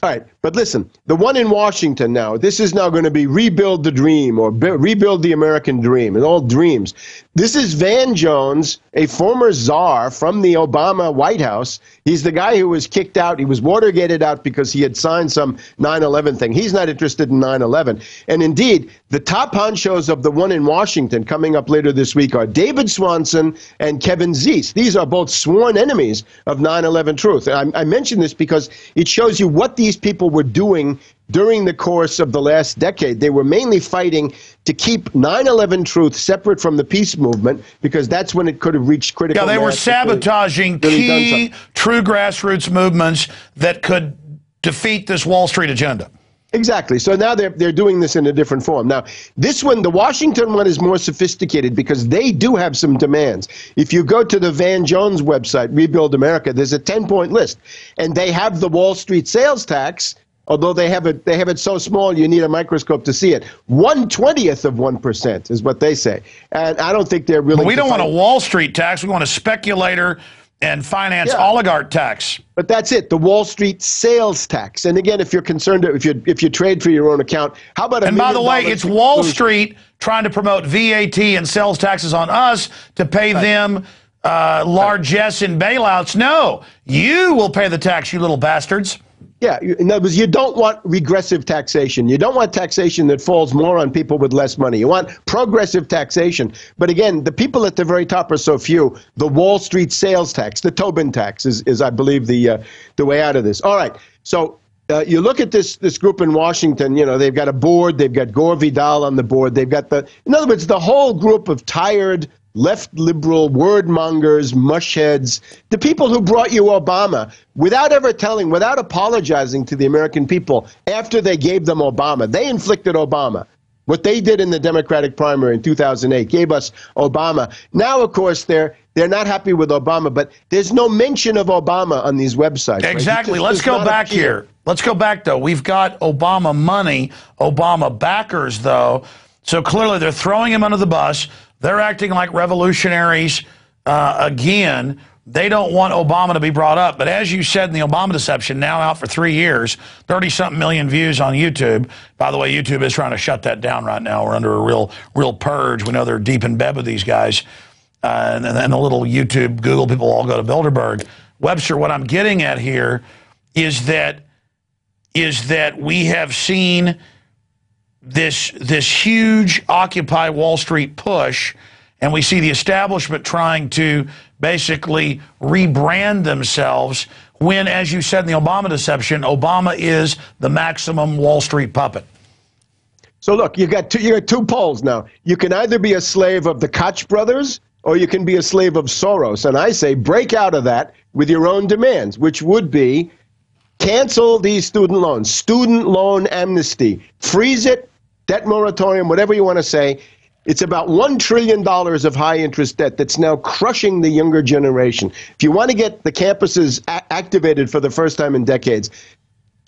All right, but listen, the one in Washington now, this is now going to be Rebuild the Dream, or Rebuild the American Dream, and all dreams. This is Van Jones, a former czar from the Obama White House. He's the guy who was kicked out. He was Watergated out because he had signed some 9/11 thing. He's not interested in 9/11. And indeed, the top honchos of the one in Washington coming up later this week are David Swanson and Kevin Zeese. These are both sworn enemies of 9/11 Truth. And I mention this because it shows you what these people were doing during the course of the last decade. They were mainly fighting to keep 9/11 Truth separate from the peace movement, because that's when it could have reached critical mass. Yeah, they were sabotaging key, true grassroots movements that could defeat this Wall Street agenda. Exactly. So now they're doing this in a different form. Now, this one, the Washington one, is more sophisticated because they do have some demands. If you go to the Van Jones website, Rebuild America, there's a 10-point list. And they have the Wall Street sales tax, although they have it so small you need a microscope to see it. 1/20th of 1% is what they say. And I don't think they're really... But we don't want a Wall Street tax. We want a speculator and finance oligarch tax. But that's it, the Wall Street sales tax. And again, if you're concerned, if you trade for your own account, how about And by the way, it's Wall Street trying to promote VAT and sales taxes on us to pay them largesse in bailouts. No, you will pay the tax, you little bastards. Yeah, in other words, you don't want regressive taxation. You don't want taxation that falls more on people with less money. You want progressive taxation. But again, the people at the very top are so few. The Wall Street sales tax, the Tobin tax, is I believe, the way out of this. All right, so you look at this group in Washington. You know, they've got a board. They've got Gore Vidal on the board. They've got in other words, the whole group of tired left liberal wordmongers, mushheads, the people who brought you Obama without apologizing to the American people after they gave them Obama. They inflicted Obama. What they did in the Democratic primary in 2008 gave us Obama. Now, of course, they're not happy with Obama, but there's no mention of Obama on these websites. Exactly. Right? Let's go back here. Let's go back, though. We've got Obama money, Obama backers, though. So clearly they're throwing him under the bus. They're acting like revolutionaries again. They don't want Obama to be brought up. But as you said in the Obama Deception, now out for 3 years, 30-something million views on YouTube. By the way, YouTube is trying to shut that down right now. We're under a real purge. We know they're deep in bed with these guys. And then the little YouTube, Google people all go to Bilderberg. Webster, what I'm getting at here is that we have seen this huge Occupy Wall Street push, and we see the establishment trying to basically rebrand themselves when, as you said in the Obama Deception, Obama is the maximum Wall Street puppet. So look, you got two poles now. You can either be a slave of the Koch brothers or you can be a slave of Soros. And I say break out of that with your own demands, which would be cancel these student loan amnesty, freeze it, debt moratorium, whatever you want to say. It's about $1 trillion of high-interest debt that's now crushing the younger generation. If you want to get the campuses activated for the first time in decades,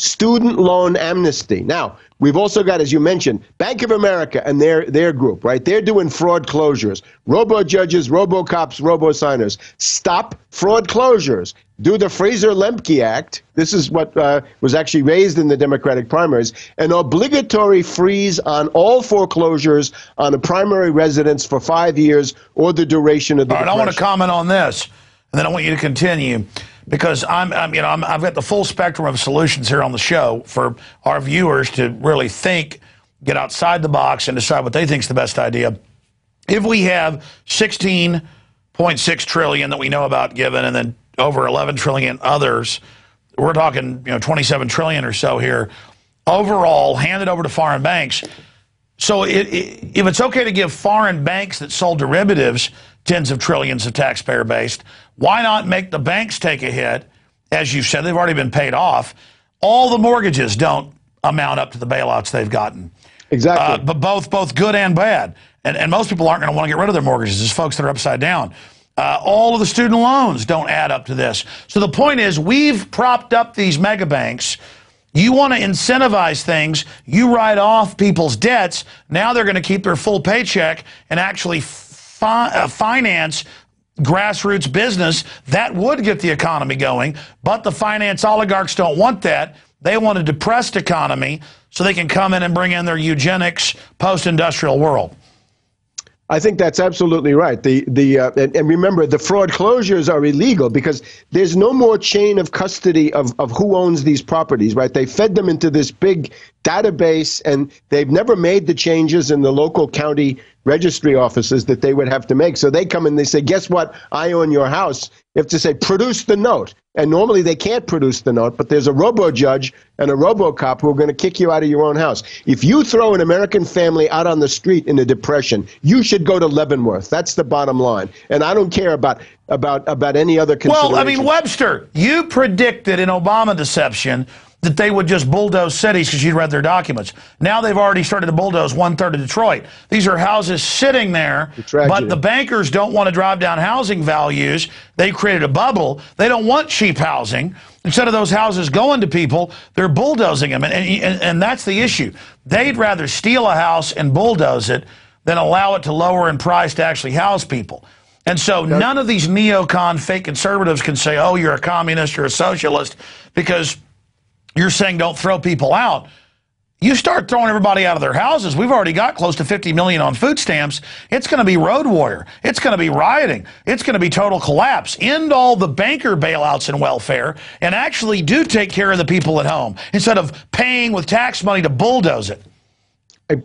student loan amnesty. Now, we've also got, as you mentioned, Bank of America and their group, right? They're doing fraud closures. Robo-judges, robo-cops, robo-signers. Stop fraud closures. Do the Fraser-Lemke Act. This is what was actually raised in the Democratic primaries. An obligatory freeze on all foreclosures on a primary residence for 5 years or the duration of the depression. I want to comment on this, and then I want you to continue, because I've got the full spectrum of solutions here on the show for our viewers to really think, get outside the box, and decide what they think is the best idea. If we have 16.6 trillion that we know about given, and then over 11 trillion others, we're talking 27 trillion or so here overall handed over to foreign banks. So if it's okay to give foreign banks that sold derivatives tens of trillions of taxpayer based, why not make the banks take a hit? As you said, they've already been paid off. All the mortgages don't amount up to the bailouts they've gotten. Exactly. But both good and bad. And most people aren't going to want to get rid of their mortgages. It's folks that are upside down. All of the student loans don't add up to this. So the point is, we've propped up these mega banks. You want to incentivize things. You write off people's debts. Now they're going to keep their full paycheck and actually finance grassroots business. That would get the economy going. But the finance oligarchs don't want that. They want a depressed economy so they can come in and bring in their eugenics post-industrial world. I think that's absolutely right. And remember, the fraud closures are illegal because there's no more chain of custody of who owns these properties, right? They fed them into this big database, and they've never made the changes in the local county registry offices that they would have to make. So they come and they say, guess what? I own your house. You have to say, produce the note. And normally they can't produce the note, but there's a robo-judge and a robo-cop who are going to kick you out of your own house. If you throw an American family out on the street in a depression, you should go to Leavenworth. That's the bottom line. And I don't care about any other consideration. Well, I mean, Webster, you predicted in Obama deception that they would just bulldoze cities because you'd read their documents. Now they've already started to bulldoze 1/3 of Detroit. These are houses sitting there, but the bankers don't want to drive down housing values. They created a bubble. They don't want cheap housing. Instead of those houses going to people, they're bulldozing them, and that's the issue. They'd rather steal a house and bulldoze it than allow it to lower in price to actually house people. And so none of these neocon fake conservatives can say, oh, you're a communist, you're a socialist, because you're saying don't throw people out. You start throwing everybody out of their houses. We've already got close to 50 million on food stamps. It's going to be road warrior. It's going to be rioting. It's going to be total collapse. End all the banker bailouts and welfare and actually do take care of the people at home instead of paying with tax money to bulldoze it.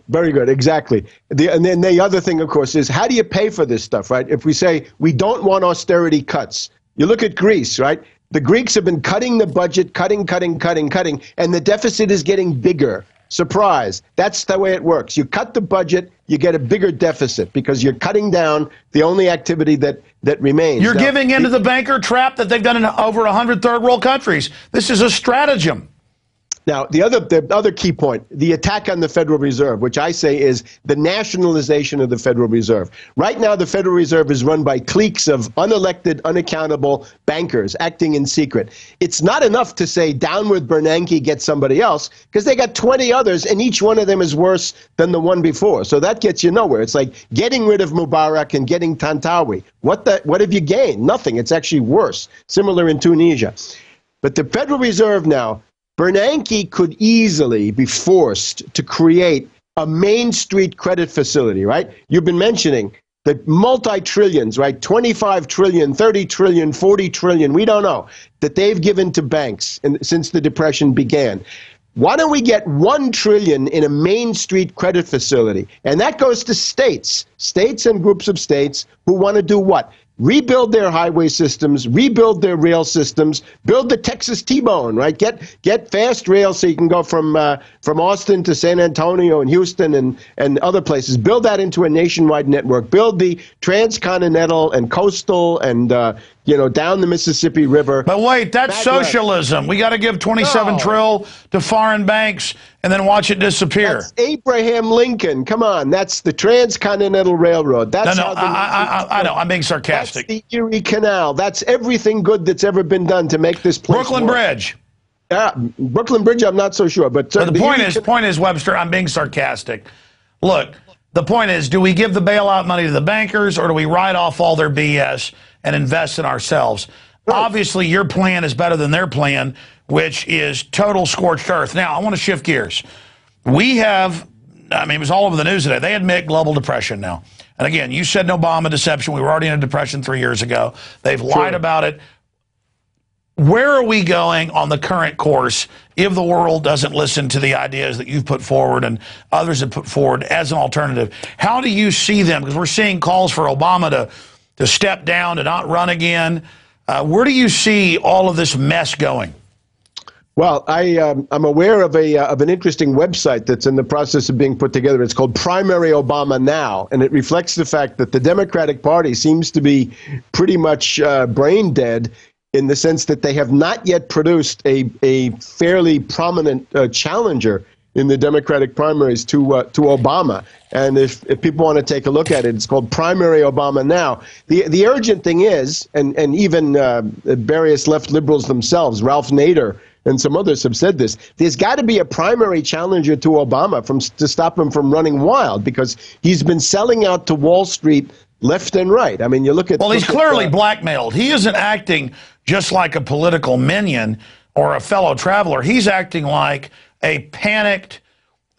Very good, exactly. And then the other thing, of course, is how do you pay for this stuff, right? If we say we don't want austerity cuts, you look at Greece, right? The Greeks have been cutting the budget, cutting, and the deficit is getting bigger. Surprise. That's the way it works. You cut the budget, you get a bigger deficit because you're cutting down the only activity that remains. You're giving into the banker trap that they've done in over 100 third world countries. This is a stratagem. Now, the other key point, the attack on the Federal Reserve, which I say is the nationalization of the Federal Reserve. Right now, the Federal Reserve is run by cliques of unelected, unaccountable bankers acting in secret. It's not enough to say down with Bernanke, get somebody else, because they got 20 others, and each one of them is worse than the one before. So that gets you nowhere. It's like getting rid of Mubarak and getting Tantawi. What have you gained? Nothing. It's actually worse. Similar in Tunisia. But the Federal Reserve now, Bernanke could easily be forced to create a Main Street credit facility, right? You've been mentioning the multi-trillions, right? 25 trillion, 30 trillion, 40 trillion, we don't know, that they've given to banks since the Depression began. Why don't we get 1 trillion in a Main Street credit facility? And that goes to states and groups of states who want to do what? Rebuild their highway systems, rebuild their rail systems, build the Texas T-bone, right? Get fast rail so you can go from Austin to San Antonio and Houston and other places. Build that into a nationwide network. Build the transcontinental and coastal and down the Mississippi River. But wait, that's socialism. We got to give 27 trill to foreign banks and then watch it disappear. That's Abraham Lincoln. Come on, that's the Transcontinental Railroad. That's I know. I'm being sarcastic. That's the Erie Canal. That's everything good that's ever been done to make this place Brooklyn work. Bridge. Brooklyn Bridge, I'm not so sure. But the point is, Webster, I'm being sarcastic. Look, the point is, do we give the bailout money to the bankers, or do we write off all their BS and invest in ourselves? Right. Obviously, your plan is better than their plan, which is total scorched earth. Now, I want to shift gears. We have, I mean, it was all over the news today. They admit global depression now. And again, you said Obama deception. We were already in a depression 3 years ago. They've lied about it. Where are we going on the current course if the world doesn't listen to the ideas that you've put forward and others have put forward as an alternative? How do you see them? Because we're seeing calls for Obama to step down, to not run again. Where do you see all of this mess going? Well, I'm aware of an interesting website that's in the process of being put together. It's called Primary Obama Now, and it reflects the fact that the Democratic Party seems to be pretty much brain dead in the sense that they have not yet produced a fairly prominent challenger in the Democratic primaries to Obama. And if people want to take a look at it, it's called Primary Obama Now. The urgent thing is, and even various left liberals themselves, Ralph Nader and some others have said this, there's got to be a primary challenger to Obama to stop him from running wild, because he's been selling out to Wall Street left and right. I mean, you look at... Well, he's clearly blackmailed. He isn't acting just like a political minion or a fellow traveler. He's acting like a panicked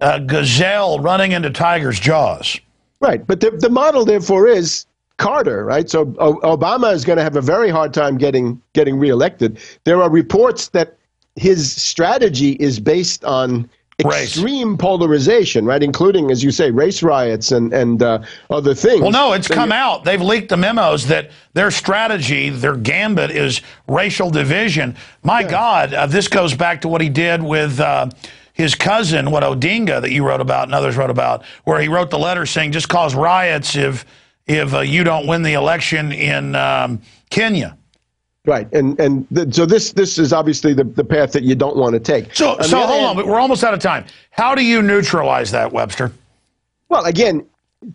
gazelle running into tiger's jaws. Right, but the model, therefore, is Carter, right? So Obama is going to have a very hard time getting reelected. There are reports that his strategy is based on extreme polarization, right? Including, as you say, race riots and other things. Well, no, it's come out. They've leaked the memos that their strategy, their gambit, is racial division. My God, this goes back to what he did with his cousin, Odinga, that you wrote about and others wrote about, where he wrote the letter saying, just cause riots if you don't win the election in Kenya. Right, so this is obviously the path that you don't want to take. So hold on, but we're almost out of time. How do you neutralize that, Webster? Well, again,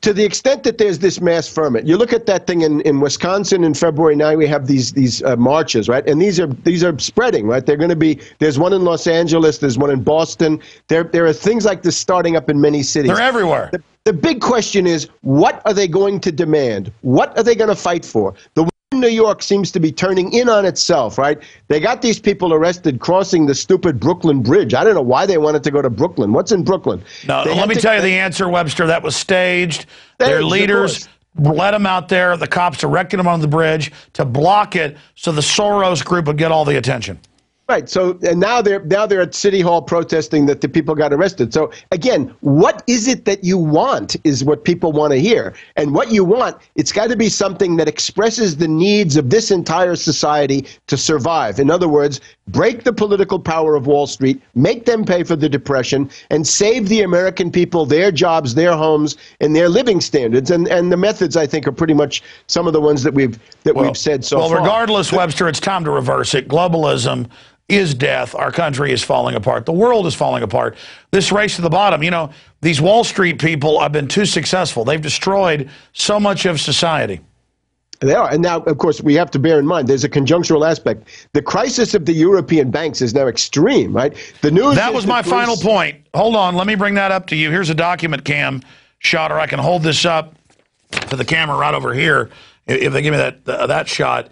to the extent that there's this mass ferment, you look at that thing in Wisconsin in February. Now we have these marches, right? And these are spreading, right? They're going to be. There's one in Los Angeles. There's one in Boston. There are things like this starting up in many cities. They're everywhere. The big question is, what are they going to demand? What are they going to fight for? The New York seems to be turning in on itself, right? They got these people arrested crossing the stupid Brooklyn Bridge. I don't know why they wanted to go to Brooklyn. What's in Brooklyn? No, let me tell you the answer, Webster. That was staged. Their leaders let them out there. The cops directed them on the bridge to block it so the Soros group would get all the attention. Right. So and now they're at City Hall protesting that the people got arrested. So again, what is it that you want is what people want to hear. And what you want, it's got to be something that expresses the needs of this entire society to survive. In other words, break the political power of Wall Street, make them pay for the depression, and save the American people their jobs, their homes, and their living standards. And the methods, I think, are pretty much some of the ones that we've said so far. Well, regardless, Webster, it's time to reverse it. Globalism is death. Our country is falling apart. The world is falling apart. This race to the bottom, you know, these Wall Street people have been too successful. They've destroyed so much of society. They are. And now, of course, we have to bear in mind there's a conjunctural aspect. The crisis of the European banks is now extreme, right? The news. That was my final point. Hold on. Let me bring that up to you. Here's a document cam shot, or I can hold this up to the camera right over here if they give me that shot.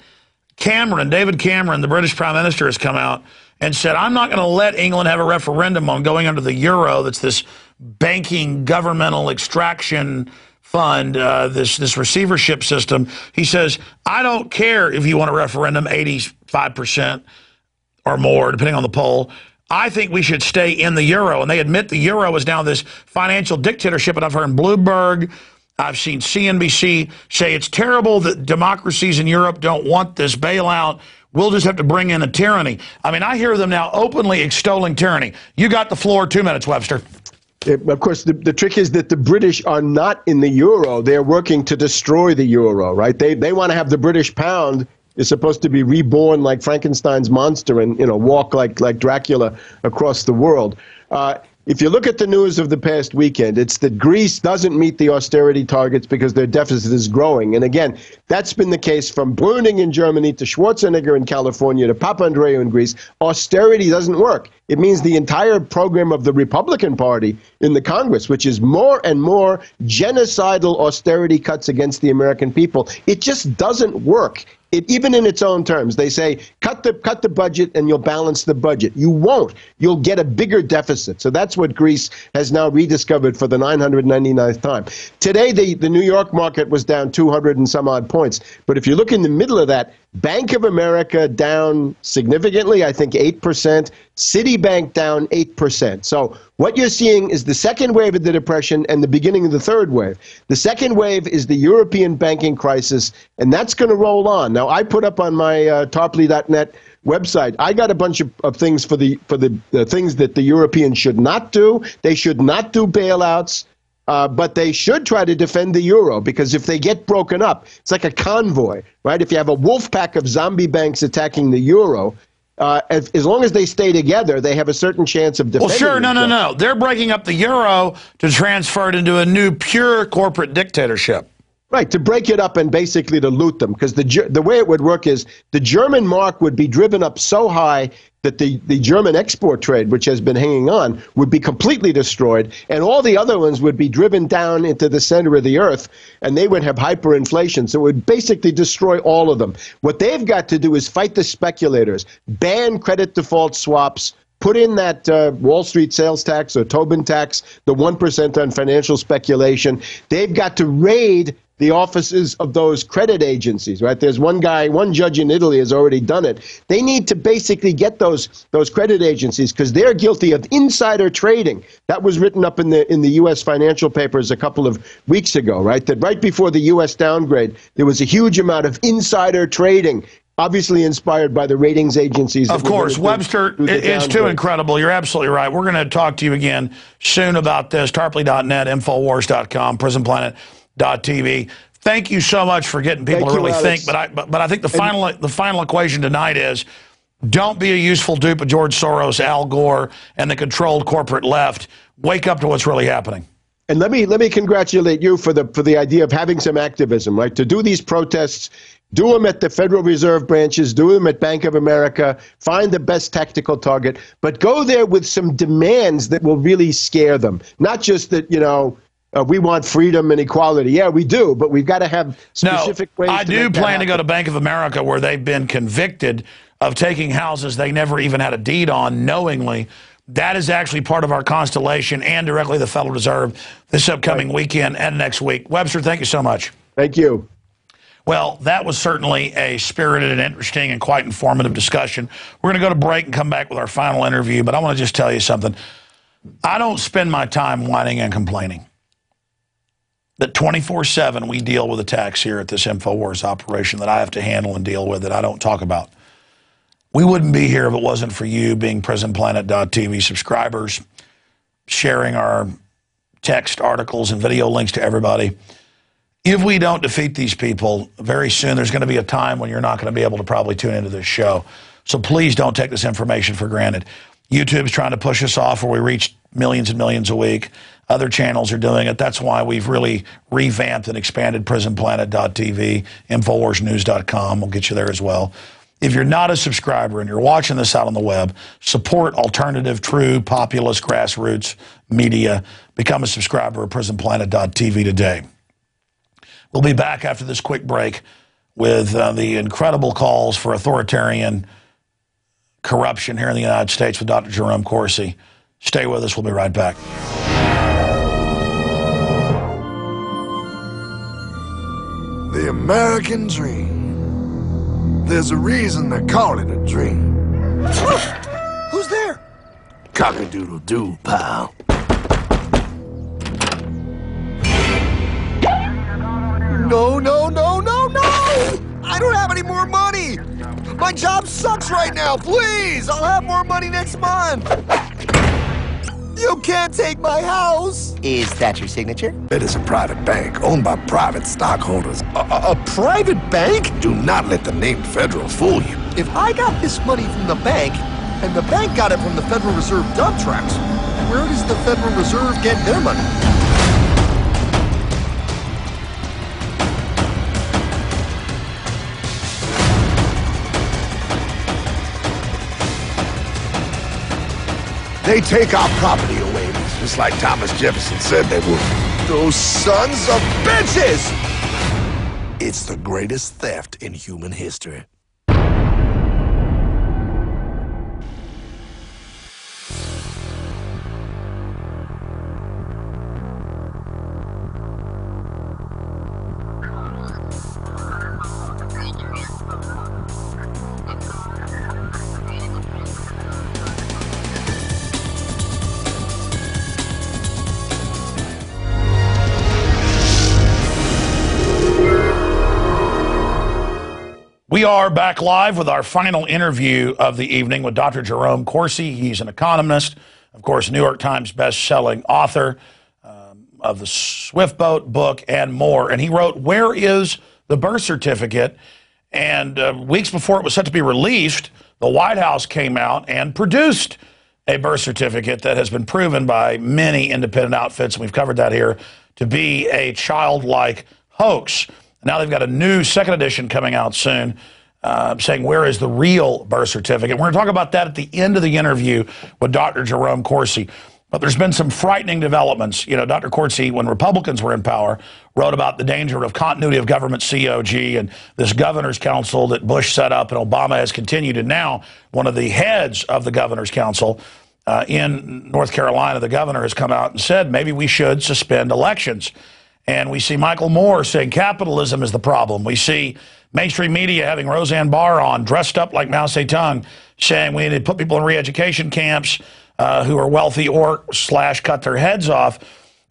David Cameron, the British Prime Minister, has come out and said, I'm not going to let England have a referendum on going under the euro. That's this banking governmental extraction fund, this receivership system. He says, I don't care if you want a referendum, 85% or more, depending on the poll. I think we should stay in the euro. And they admit the euro is now this financial dictatorship. And I've heard Bloomberg, I've seen CNBC say it's terrible that democracies in Europe don't want this bailout. We'll just have to bring in a tyranny. I mean, I hear them now openly extolling tyranny. You got the floor. 2 minutes, Webster. Of course, the trick is that the British are not in the euro. They're working to destroy the euro, right? They want to have the British pound is supposed to be reborn like Frankenstein's monster and, you know, walk like Dracula across the world. if you look at the news of the past weekend, it's that Greece doesn't meet the austerity targets because their deficit is growing. And again, that's been the case from Brüning in Germany to Schwarzenegger in California to Papandreou in Greece. Austerity doesn't work. It means the entire program of the Republican Party in the Congress, which is more and more genocidal austerity cuts against the American people, it just doesn't work. Even in its own terms, they say, cut the budget and you'll balance the budget. You won't. You'll get a bigger deficit. So that's what Greece has now rediscovered for the 999th time. Today, the New York market was down 200 and some odd points. But if you look in the middle of that, Bank of America down significantly, I think 8%. Citibank down 8%. So what you're seeing is the second wave of the depression and the beginning of the third wave. The second wave is the European banking crisis, and that's going to roll on. Now, I put up on my Tarpley.net website, I got a bunch of things for the things that the Europeans should not do. They should not do bailouts. But they should try to defend the euro, because if they get broken up, it's like a convoy, right? If you have a wolf pack of zombie banks attacking the euro, as long as they stay together, they have a certain chance of defending. Well, sure, no. They're breaking up the euro to transfer it into a new pure corporate dictatorship. Right, to break it up and basically to loot them, because the way it would work is the German mark would be driven up so high that the German export trade, which has been hanging on, would be completely destroyed, and all the other ones would be driven down into the center of the earth, and they would have hyperinflation. So it would basically destroy all of them. What they've got to do is fight the speculators, ban credit default swaps, put in that Wall Street sales tax or Tobin tax, the 1% on financial speculation. They've got to raid the offices of those credit agencies, right? There's one judge in Italy has already done it. They need to basically get those credit agencies, because they're guilty of insider trading. That was written up in the U.S. financial papers a couple of weeks ago, right? That right before the U.S. downgrade, there was a huge amount of insider trading, obviously inspired by the ratings agencies. Of course, Webster, it's too incredible. You're absolutely right. We're going to talk to you again soon about this. Tarpley.net, InfoWars.com, PrisonPlanet.tv. Thank you so much for getting people to really think. But I think the final equation tonight is, don't be a useful dupe of George Soros, Al Gore, and the controlled corporate left. Wake up to what's really happening. And let me congratulate you for the idea of having some activism, right? To do these protests. Do them at the Federal Reserve branches, do them at Bank of America, find the best tactical target, but go there with some demands that will really scare them. Not just that, we want freedom and equality. Yeah, we do, but we've got to have specific ways to make that happen. I do plan to go to Bank of America, where they've been convicted of taking houses they never even had a deed on knowingly. That is actually part of our constellation, and directly the Federal Reserve this upcoming weekend and next week. Webster, thank you so much. Thank you. Well, that was certainly a spirited and interesting and quite informative discussion. We're going to go to break and come back with our final interview, but I want to just tell you something. I don't spend my time whining and complaining. That 24/7 we deal with attacks here at this InfoWars operation that I have to handle and deal with that I don't talk about. We wouldn't be here if it wasn't for you being PrisonPlanet.tv subscribers, sharing our text, articles, and video links to everybody. If we don't defeat these people, very soon there's going to be a time when you're not going to be able to probably tune into this show. So please don't take this information for granted. YouTube's trying to push us off where we reach millions and millions a week. Other channels are doing it. That's why we've really revamped and expanded PrisonPlanet.tv, InfoWarsNews.com. We'll get you there as well. If you're not a subscriber and you're watching this out on the web, support alternative, true, populist, grassroots media. Become a subscriber of PrisonPlanet.tv today. We'll be back after this quick break with the incredible calls for authoritarian corruption here in the United States with Dr. Jerome Corsi. Stay with us. We'll be right back. The American dream. There's a reason they call it a dream. Who's there? Cock-a-doodle-doo, pal. No, no, no, no, no! I don't have any more money! My job sucks right now, please! I'll have more money next month! You can't take my house! Is that your signature? It is a private bank owned by private stockholders. A private bank? Do not let the name Federal fool you. If I got this money from the bank, and the bank got it from the Federal Reserve dump trucks, where does the Federal Reserve get their money? They take our property away, just like Thomas Jefferson said they would. Those sons of bitches! It's the greatest theft in human history. We are back live with our final interview of the evening with Dr. Jerome Corsi. He's an economist, of course, New York Times best-selling author of the Swift Boat book and more. And he wrote, Where is the Birth Certificate? And weeks before it was set to be released, the White House came out and produced a birth certificate that has been proven by many independent outfits, and we've covered that here, to be a childlike hoax. Now they've got a new second edition coming out soon saying, where is the real birth certificate? We're going to talk about that at the end of the interview with Dr. Jerome Corsi. But there's been some frightening developments. You know, Dr. Corsi, when Republicans were in power, wrote about the danger of continuity of government COG and this governor's council that Bush set up and Obama has continued. And now one of the heads of the governor's council in North Carolina, the governor, has come out and said maybe we should suspend elections. And we see Michael Moore saying capitalism is the problem. We see mainstream media having Roseanne Barr on, dressed up like Mao Zedong, saying we need to put people in re-education camps who are wealthy or / cut their heads off.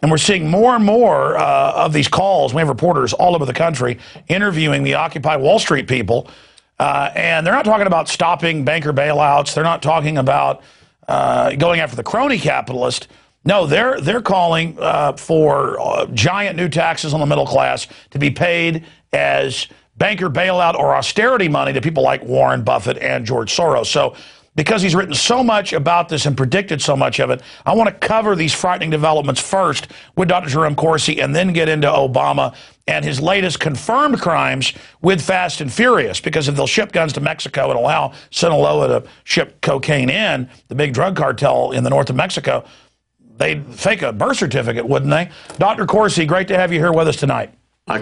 And we're seeing more and more of these calls. We have reporters all over the country interviewing the Occupy Wall Street people. And they're not talking about stopping banker bailouts. They're not talking about going after the crony capitalist. No, they're calling for giant new taxes on the middle class to be paid as banker bailout or austerity money to people like Warren Buffett and George Soros. So because he's written so much about this and predicted so much of it, I want to cover these frightening developments first with Dr. Jerome Corsi and then get into Obama and his latest confirmed crimes with Fast and Furious. Because if they'll ship guns to Mexico and allow Sinaloa to ship cocaine in, the big drug cartel in the north of Mexico, they'd fake a birth certificate, wouldn't they? Dr. Corsi, great to have you here with us tonight.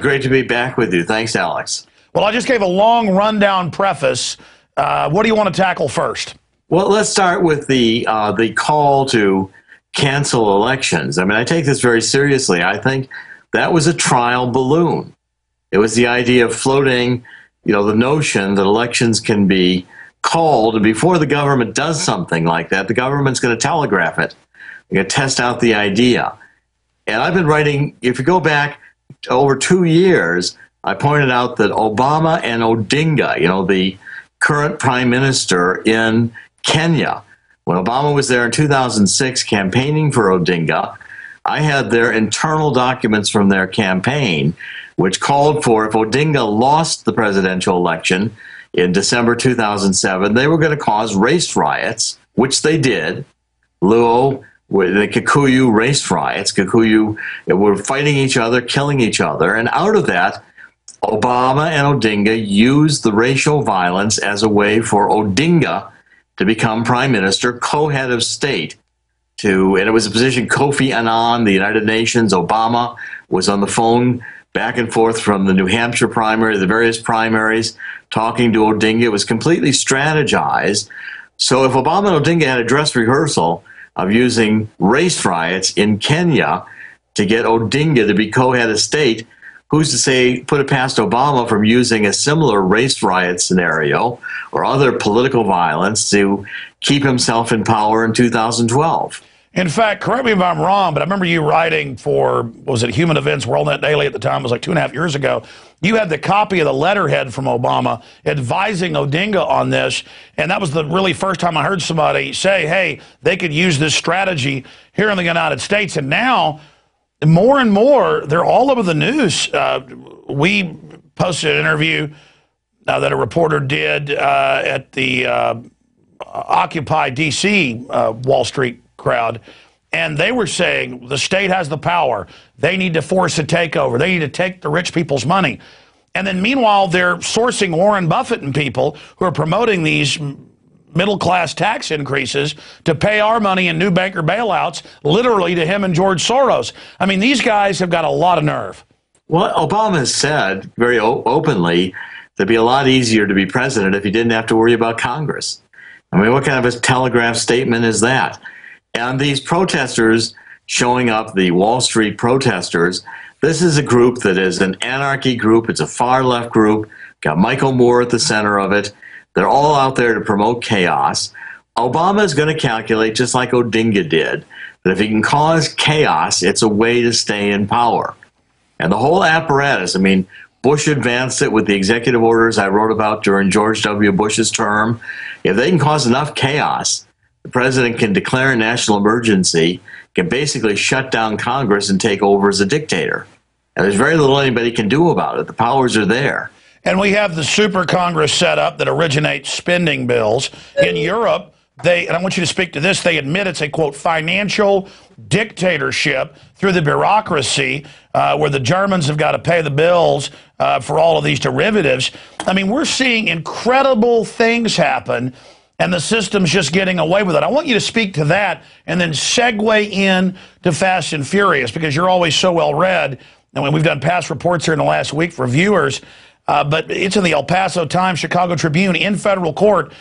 Great to be back with you. Thanks, Alex. Well, I just gave a long rundown preface. What do you want to tackle first? Well, let's start with the call to cancel elections. I mean, I take this very seriously. I think that was a trial balloon. It was the idea of floating, the notion that elections can be called, and before the government does something like that, the government's going to telegraph it. They're going to test out the idea. And I've been writing, if you go back over 2 years, I pointed out that Obama and Odinga, the current prime minister in Kenya, when Obama was there in 2006 campaigning for Odinga, I had their internal documents from their campaign, which called for, if Odinga lost the presidential election in December 2007, they were going to cause race riots, which they did. Luo, the Kikuyu race riots. Kikuyu were fighting each other, killing each other. And out of that, Obama and Odinga used the racial violence as a way for Odinga to become prime minister, co-head of state. And it was a position Kofi Annan, the United Nations, Obama was on the phone back and forth from the New Hampshire primary, the various primaries, talking to Odinga. It was completely strategized. So if Obama and Odinga had a dress rehearsal of using race riots in Kenya to get Odinga to be co-head of state, who's to say, put it past Obama from using a similar race riot scenario or other political violence to keep himself in power in 2012? In fact, correct me if I'm wrong, but I remember you writing for, was it Human Events, WorldNet Daily at the time, it was like 2.5 years ago. You had the copy of the letterhead from Obama advising Odinga on this, and that was the really first time I heard somebody say, hey, they could use this strategy here in the United States. And now, more and more, they're all over the news. We posted an interview that a reporter did at the Occupy D.C. Wall Street crowd, And they were saying the state has the power. They need to force a takeover. They need to take the rich people's money. And then meanwhile, they're sourcing Warren Buffett and people who are promoting these middle-class tax increases to pay our money in new banker bailouts, literally to him and George Soros. I mean, these guys have got a lot of nerve. Well, Obama has said very openly it'd be a lot easier to be president if he didn't have to worry about Congress. I mean, what kind of a telegraph statement is that? And these protesters showing up, the Wall Street protesters, this is a group that is an anarchy group. It's a far-left group. Got Michael Moore at the center of it. They're all out there to promote chaos. Obama is going to calculate, just like Odinga did, that if he can cause chaos, it's a way to stay in power. And the whole apparatus, I mean, Bush advanced it with the executive orders I wrote about during George W. Bush's term. If they can cause enough chaos, the president can declare a national emergency, can basically shut down Congress and take over as a dictator. And there's very little anybody can do about it. The powers are there. And we have the super Congress set up that originates spending bills. In Europe, and I want you to speak to this, they admit it's a, quote, financial dictatorship through the bureaucracy where the Germans have got to pay the bills for all of these derivatives. I mean, we're seeing incredible things happen, and the system's just getting away with it. I want you to speak to that and then segue in to Fast and Furious, because you're always so well read. And we've done past reports here in the last week for viewers, but it's in the El Paso Times, Chicago Tribune, in federal court.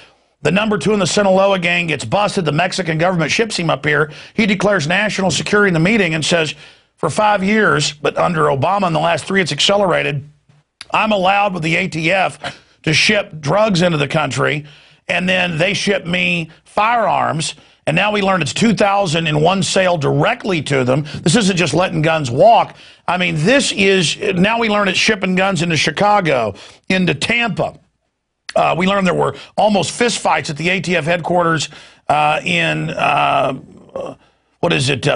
The number 2 in the Sinaloa gang gets busted. The Mexican government ships him up here. He declares national security in the meeting and says, for 5 years, but under Obama in the last 3, it's accelerated, I'm allowed with the ATF to ship drugs into the country, and then they ship me firearms. And now we learn it's 2,000 in one sale directly to them. This isn't just letting guns walk. I mean, this is, now we learn it's shipping guns into Chicago, into Tampa. We learned there were almost fistfights at the ATF headquarters in,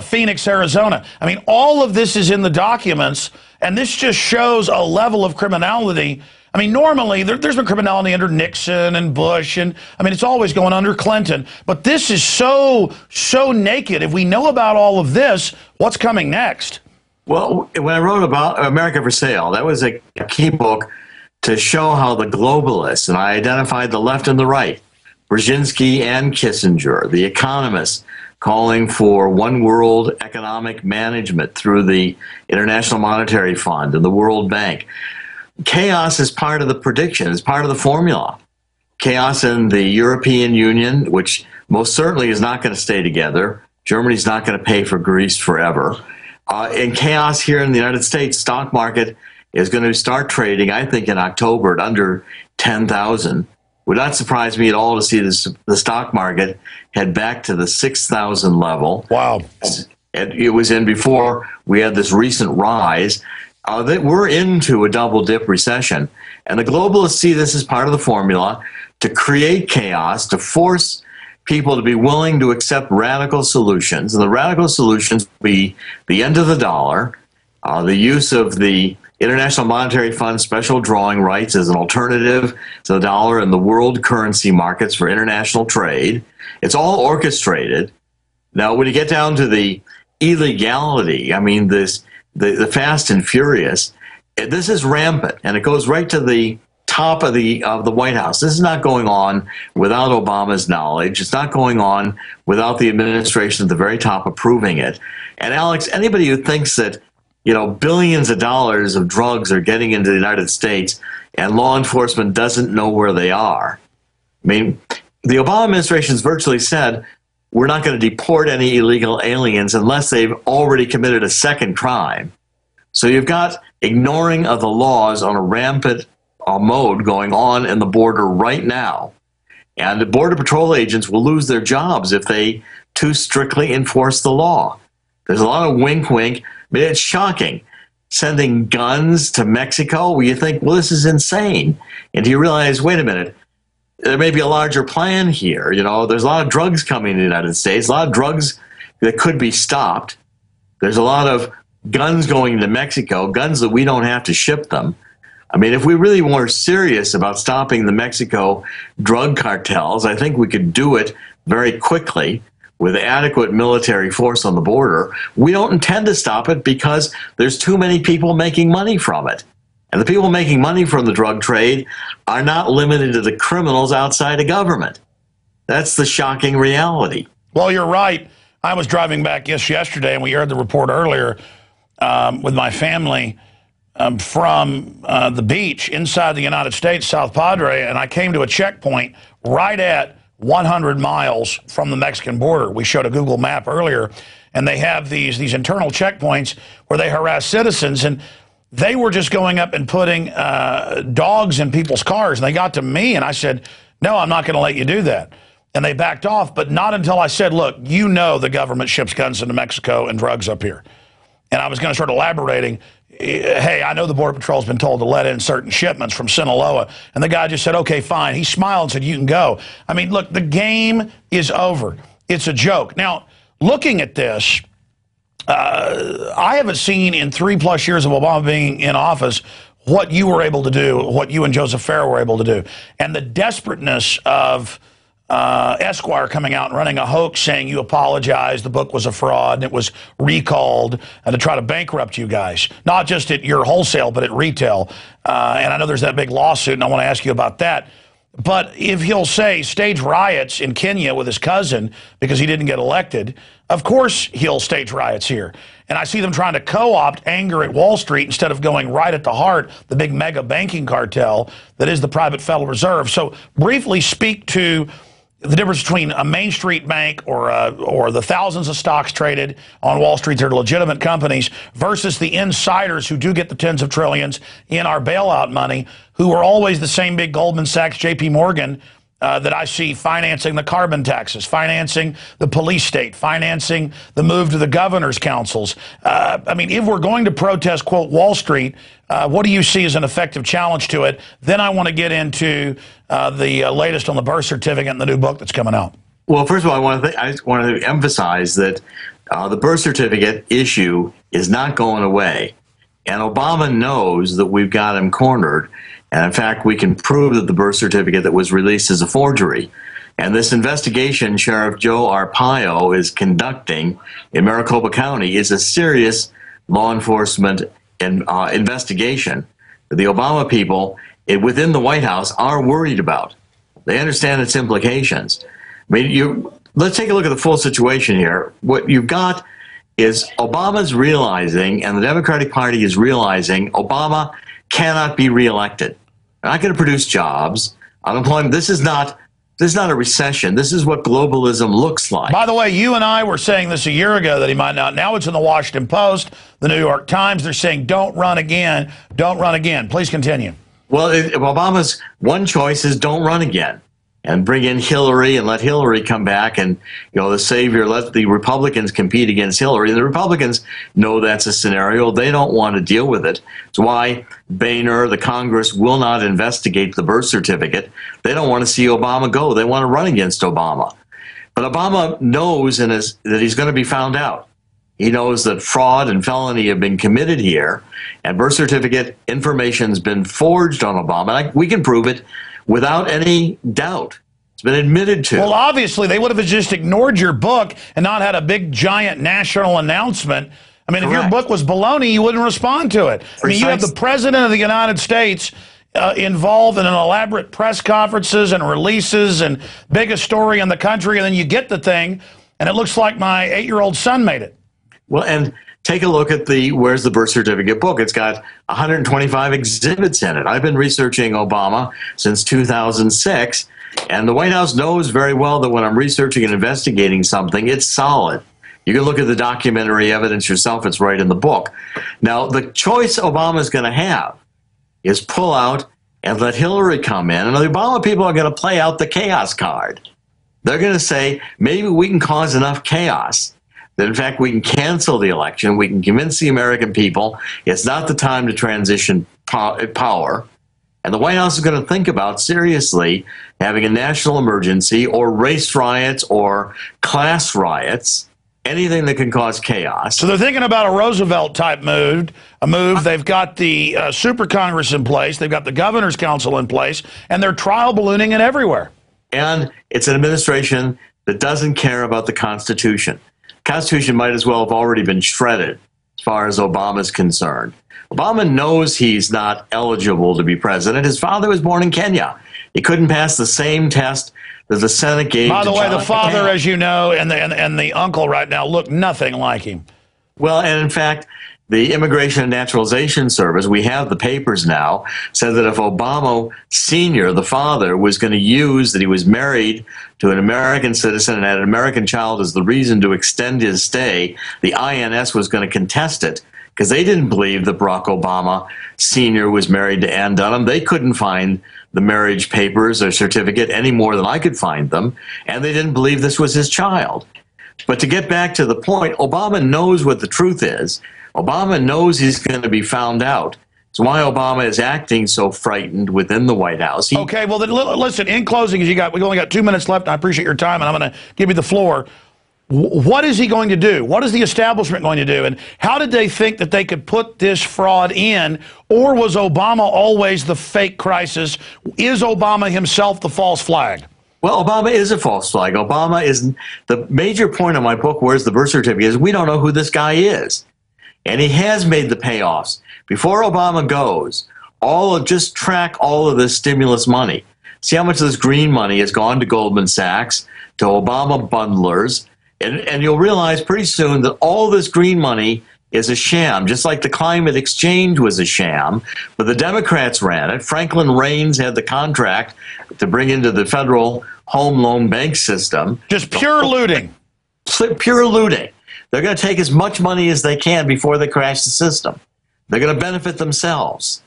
Phoenix, Arizona. I mean, all of this is in the documents, and this just shows a level of criminality. I mean, normally, there's been criminality under Nixon and Bush, and, I mean, it's always going under Clinton. But this is so naked. If we know about all of this, what's coming next? Well, when I wrote about America for Sale, that was a key book to show how the globalists, and I identified the left and the right, Brzezinski and Kissinger, the economists calling for one world economic management through the International Monetary Fund and the World Bank. Chaos is part of the prediction, is part of the formula. Chaos in the European Union, which most certainly is not going to stay together. Germany's not going to pay for Greece forever. And chaos here in the United States, stock market is going to start trading, I think, in October at under 10,000. Would not surprise me at all to see the stock market head back to the 6,000 level. Wow. It was in before we had this recent rise. That we're into a double dip recession. And the globalists see this as part of the formula to create chaos, to force people to be willing to accept radical solutions. And the radical solutions will be the end of the dollar, the use of the International Monetary Fund special drawing rights as an alternative to the dollar and the world currency markets for international trade. It's all orchestrated. Now, when you get down to the illegality, I mean, the Fast and Furious, this is rampant, and it goes right to the top of the White House. This is not going on without Obama's knowledge. It's not going on without the administration at the very top approving it. And Alex, anybody who thinks that, you know, billions of dollars of drugs are getting into the United States and law enforcement doesn't know where they are. I mean, the Obama administration has virtually said, we're not going to deport any illegal aliens unless they've already committed a second crime. So you've got ignoring of the laws on a rampant mode going on in the border right now. And the Border Patrol agents will lose their jobs if they too strictly enforce the law. There's a lot of wink, wink. I mean, it's shocking. Sending guns to Mexico, where you think, well, this is insane. And you realize, wait a minute, there may be a larger plan here. You know, there's a lot of drugs coming to the United States, a lot of drugs that could be stopped. There's a lot of guns going to Mexico, guns that we don't have to ship them. I mean, if we really were serious about stopping the Mexico drug cartels, I think we could do it very quickly. with adequate military force on the border. We don't intend to stop it because there's too many people making money from it. And the people making money from the drug trade are not limited to the criminals outside of government. That's the shocking reality. Well, you're right. I was driving back yesterday, and we heard the report earlier with my family from the beach inside the United States, South Padre, and I came to a checkpoint right at 100 miles from the Mexican border. We showed a Google map earlier, and they have these internal checkpoints where they harass citizens, and they were just going up and putting dogs in people's cars. And they got to me, and I said, no, I'm not going to let you do that. And they backed off, but not until I said, look, you know the government ships guns into Mexico and drugs up here. And I was going to start elaborating, hey, I know the Border Patrol's been told to let in certain shipments from Sinaloa. And the guy just said, okay, fine. He smiled and said, you can go. I mean, look, the game is over. It's a joke. Now, looking at this, I haven't seen in 3+ years of Obama being in office what you were able to do, what you and Joseph Farah were able to do. And the desperateness of Esquire coming out and running a hoax saying you apologized, the book was a fraud, and it was recalled to try to bankrupt you guys, not just at your wholesale, but at retail. And I know there's that big lawsuit, and I want to ask you about that. But if he'll say stage riots in Kenya with his cousin because he didn't get elected, of course he'll stage riots here. And I see them trying to co-opt anger at Wall Street instead of going right at the heart, the big mega banking cartel that is the private Federal Reserve. So briefly speak to the difference between a Main Street bank or the thousands of stocks traded on Wall Street that are legitimate companies versus the insiders who do get the tens of trillions in our bailout money, who are always the same big Goldman Sachs, JP Morgan, that I see financing the carbon taxes, financing the police state, financing the move to the governor's councils. I mean, if we're going to protest, quote, Wall Street, what do you see as an effective challenge to it? Then I want to get into the latest on the birth certificate and the new book that's coming out. Well, first of all, I just want to emphasize that the birth certificate issue is not going away. And Obama knows that we've got him cornered. And in fact, we can prove that the birth certificate that was released is a forgery. And this investigation Sheriff Joe Arpaio is conducting in Maricopa County is a serious law enforcement investigation that the Obama people within the White House are worried about. They understand its implications. I mean, let's take a look at the full situation here. What you've got is Obama's realizing, and the Democratic Party is realizing, Obama cannot be reelected. They're not going to produce jobs. Unemployment. This is not a recession. This is what globalism looks like. By the way, you and I were saying this a year ago that he might not. Now it's in the Washington Post, the New York Times. They're saying, don't run again. Don't run again. Please continue. Well, Obama's one choice is don't run again and bring in Hillary and let Hillary come back and, the savior, let the Republicans compete against Hillary. And the Republicans know that's a scenario. They don't want to deal with it. It's why Boehner, the Congress, will not investigate the birth certificate. They don't want to see Obama go. They want to run against Obama. But Obama knows that he's going to be found out. He knows that fraud and felony have been committed here, and birth certificate information has been forged on Obama. We can prove it without any doubt. It's been admitted to. Well, obviously, they would have just ignored your book and not had a big, giant national announcement. I mean, Correct. If your book was baloney, you wouldn't respond to it. I mean, you have the President of the United States involved in an elaborate press conferences and releases and biggest story in the country, and then you get the thing, and it looks like my 8-year-old son made it. Well, and take a look at Where's the Birth Certificate book. It's got 125 exhibits in it. I've been researching Obama since 2006, and the White House knows very well that when I'm researching and investigating something, it's solid. You can look at the documentary evidence yourself. It's right in the book. Now, the choice Obama's going to have is pull out and let Hillary come in, and the Obama people are going to play out the chaos card. They're going to say, maybe we can cause enough chaos that in fact we can cancel the election, we can convince the American people it's not the time to transition power, and the White House is going to think about seriously having a national emergency or race riots or class riots, anything that can cause chaos. So they're thinking about a Roosevelt-type move. They've got the super Congress in place, they've got the Governor's Council in place, and they're trial ballooning it everywhere. And it's an administration that doesn't care about the Constitution. The Constitution might as well have already been shredded as far as Obama's concerned. Obama knows he's not eligible to be president. His father was born in Kenya. He couldn't pass the same test that the Senate gave. By the way, the John father, McCain. as you know, and the uncle right now look nothing like him. Well, and in fact, the Immigration and Naturalization Service, we have the papers now, said that if Obama Sr., the father, was going to use that he was married to an American citizen and had an American child as the reason to extend his stay, the INS was going to contest it because they didn't believe that Barack Obama Sr. was married to Ann Dunham. They couldn't find the marriage papers or certificate any more than I could find them, and they didn't believe this was his child. But to get back to the point, Obama knows what the truth is. Obama knows he's going to be found out. It's why Obama is acting so frightened within the White House. Okay, well, then, listen, in closing, we've only got 2 minutes left, and I appreciate your time, and I'm going to give you the floor. What is he going to do? What is the establishment going to do? And how did they think that they could put this fraud in? Or was Obama always the fake crisis? Is Obama himself the false flag? Well, Obama is a false flag. Obama is the major point of my book, Where's the Birth Certificate, is we don't know who this guy is. And he has made the payoffs. Before Obama goes, just track all of this stimulus money. See how much of this green money has gone to Goldman Sachs, to Obama bundlers, and you'll realize pretty soon that all this green money is a sham, just like the climate exchange was a sham. But the Democrats ran it. Franklin Raines had the contract to bring into the federal home loan bank system. Just pure looting. Pure looting. They're going to take as much money as they can before they crash the system. They're going to benefit themselves.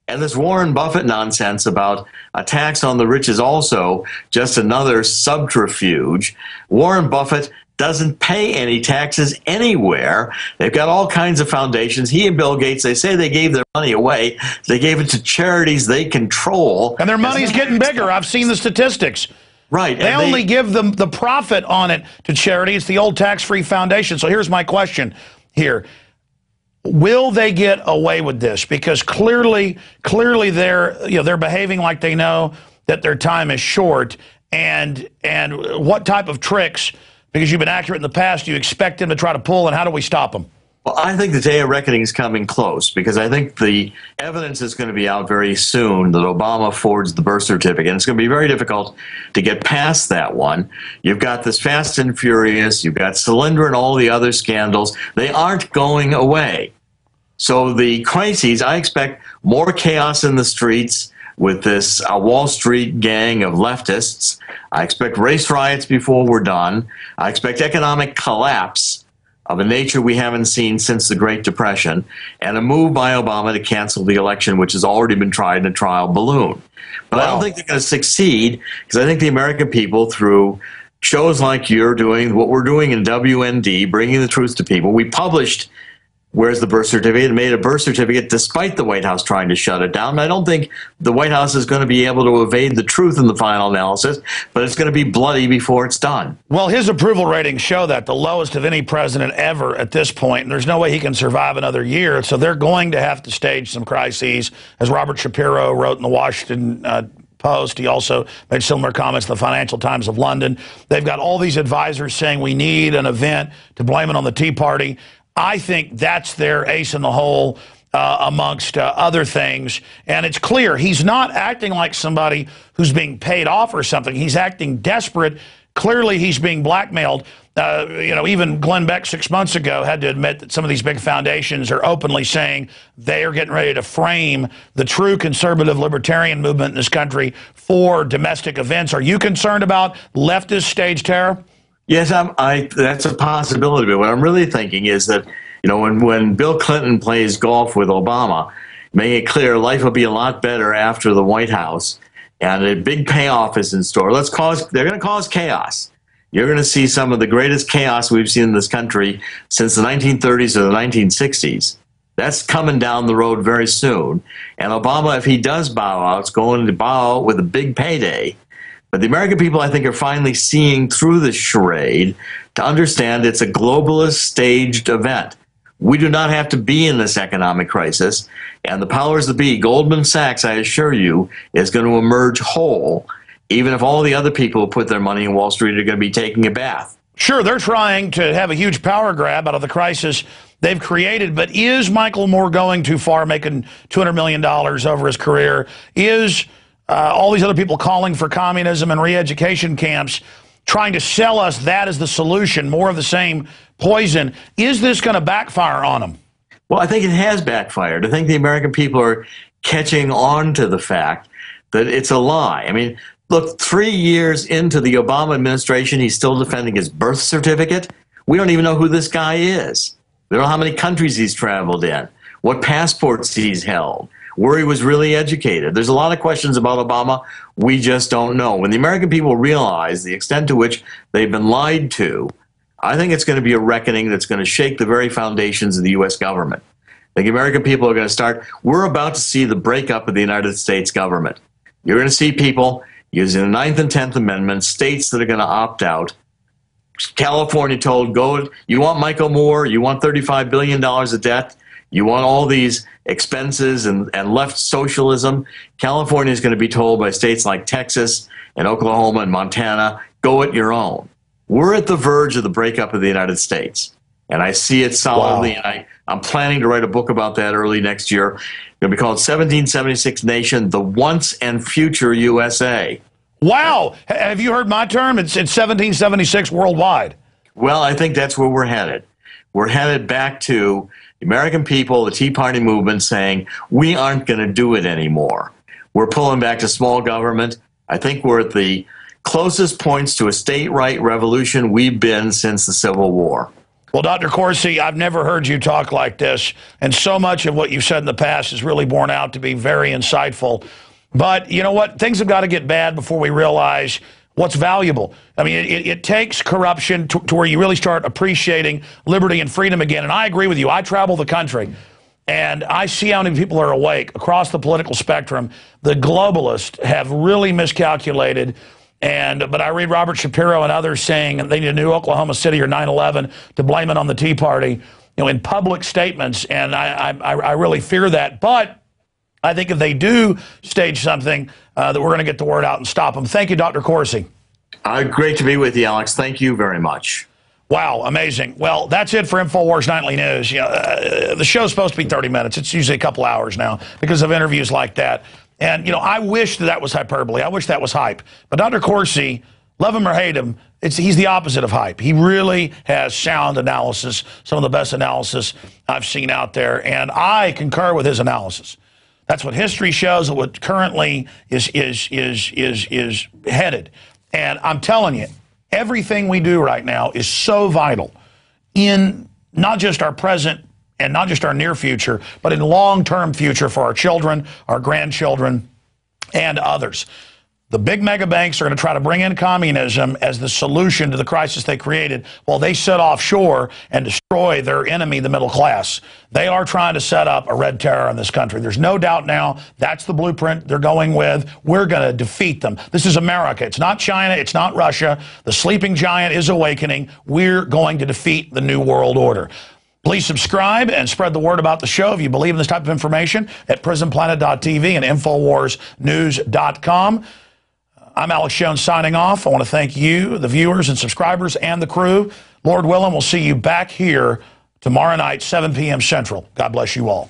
And this Warren Buffett nonsense about a tax on the rich is also just another subterfuge. Warren Buffett doesn't pay any taxes anywhere. They've got all kinds of foundations. He and Bill Gates, they say they gave their money away. They gave it to charities they control. And their money's getting bigger. I've seen the statistics. Right. They only give them the profit on it to charity. It's the old tax-free foundation. So here's my question here. Will they get away with this? Because clearly they're behaving like they know that their time is short. And what type of tricks, because you've been accurate in the past, do you expect them to try to pull, and how do we stop them? Well, I think the day of reckoning is coming close, because I think the evidence is going to be out very soon that Obama forged the birth certificate. And it's going to be very difficult to get past that one. You've got this Fast and Furious, you've got Solyndra and all the other scandals. They aren't going away. So the crises, I expect more chaos in the streets with this Wall Street gang of leftists. I expect race riots before we're done. I expect economic collapse of a nature we haven't seen since the Great Depression, and a move by Obama to cancel the election, which has already been tried in a trial balloon. But I don't think they're going to succeed, because I think the American people, through shows like you're doing, what we're doing in WND, bringing the truth to people, we published Where's the Birth Certificate, and made a birth certificate despite the White House trying to shut it down. And I don't think the White House is going to be able to evade the truth in the final analysis, but it's going to be bloody before it's done. Well, his approval ratings show that, the lowest of any president ever at this point, and there's no way he can survive another year. So they're going to have to stage some crises, as Robert Shapiro wrote in the Washington Post. He also made similar comments in the Financial Times of London. They've got all these advisors saying we need an event to blame it on the Tea Party. I think that's their ace in the hole, amongst other things. And it's clear he's not acting like somebody who's being paid off or something. He's acting desperate. Clearly he's being blackmailed. Even Glenn Beck 6 months ago had to admit that some of these big foundations are openly saying they are getting ready to frame the true conservative libertarian movement in this country for domestic events. Are you concerned about leftist stage terror? Yes, that's a possibility. But what I'm really thinking is that, when Bill Clinton plays golf with Obama, making it clear life will be a lot better after the White House, and a big payoff is in store. They're going to cause chaos. You're going to see some of the greatest chaos we've seen in this country since the 1930s or the 1960s. That's coming down the road very soon. And Obama, if he does bow out, is going to bow out with a big payday. But the American people, I think, are finally seeing through this charade to understand it's a globalist staged event. We do not have to be in this economic crisis. And the powers that be, Goldman Sachs, I assure you, is going to emerge whole. even if all the other people who put their money in Wall Street are going to be taking a bath. Sure, they're trying to have a huge power grab out of the crisis they've created, but is Michael Moore going too far, making $200 million over his career? Is all these other people calling for communism and re-education camps trying to sell us that as the solution, more of the same poison? Is this going to backfire on them? Well, I think it has backfired. I think the American people are catching on to the fact that it's a lie. I mean, look, 3 years into the Obama administration, he's still defending his birth certificate. We don't even know who this guy is. We don't know how many countries he's traveled in, what passports he's held, where he was really educated. There's a lot of questions about Obama we just don't know. When the American people realize the extent to which they've been lied to, I think it's going to be a reckoning that's going to shake the very foundations of the U.S. government. I think American people are going to start, we're about to see the breakup of the United States government. You're going to see people using the 9th and 10th Amendments, states that are going to opt out. California told, go, you want Michael Moore, you want $35 billion of debt, you want all these expenses and left socialism. California is going to be told by states like Texas and Oklahoma and Montana, go it your own. We're at the verge of the breakup of the United States, and I see it solidly. Wow. And I'm planning to write a book about that early next year. It's going to be called 1776 Nation, the Once and Future USA. Wow. Have you heard my term? It's 1776 worldwide. Well, I think that's where we're headed. We're headed back to the American people, the Tea Party movement, saying, we aren't going to do it anymore. We're pulling back to small government. I think we're at the closest points to a state right revolution we've been since the Civil War. Well, Dr. Corsi, I've never heard you talk like this, and so much of what you've said in the past is really borne out to be very insightful. But you know what? Things have got to get bad before we realize what's valuable. I mean, it takes corruption to where you really start appreciating liberty and freedom again. And I agree with you. I travel the country, and I see how many people are awake across the political spectrum. The globalists have really miscalculated. But I read Robert Shapiro and others saying they need a new Oklahoma City or 9/11 to blame it on the Tea Party, in public statements, and I really fear that. But I think if they do stage something, that we're going to get the word out and stop them. Thank you, Dr. Corsi. Great to be with you, Alex. Thank you very much. Wow, amazing. Well, that's it for InfoWars Nightly News. The show's supposed to be 30 minutes. It's usually a couple hours now because of interviews like that. And, I wish that was hyperbole. I wish that was hype. But Dr. Corsi, love him or hate him, he's the opposite of hype. He really has sound analysis, some of the best analysis I've seen out there. And I concur with his analysis. That's what history shows, what currently is headed. And I'm telling you, everything we do right now is so vital in not just our present and not just our near future, but in long-term future for our children, our grandchildren, and others. The big mega banks are going to try to bring in communism as the solution to the crisis they created while they sit offshore and destroy their enemy, the middle class. They are trying to set up a red terror in this country. There's no doubt now that's the blueprint they're going with. We're going to defeat them. This is America. It's not China. It's not Russia. The sleeping giant is awakening. We're going to defeat the New World Order. Please subscribe and spread the word about the show if you believe in this type of information at PrisonPlanet.tv and InfoWarsNews.com. I'm Alex Jones signing off. I want to thank you, the viewers and subscribers, and the crew. Lord willing, we'll see you back here tomorrow night, 7 p.m. Central. God bless you all.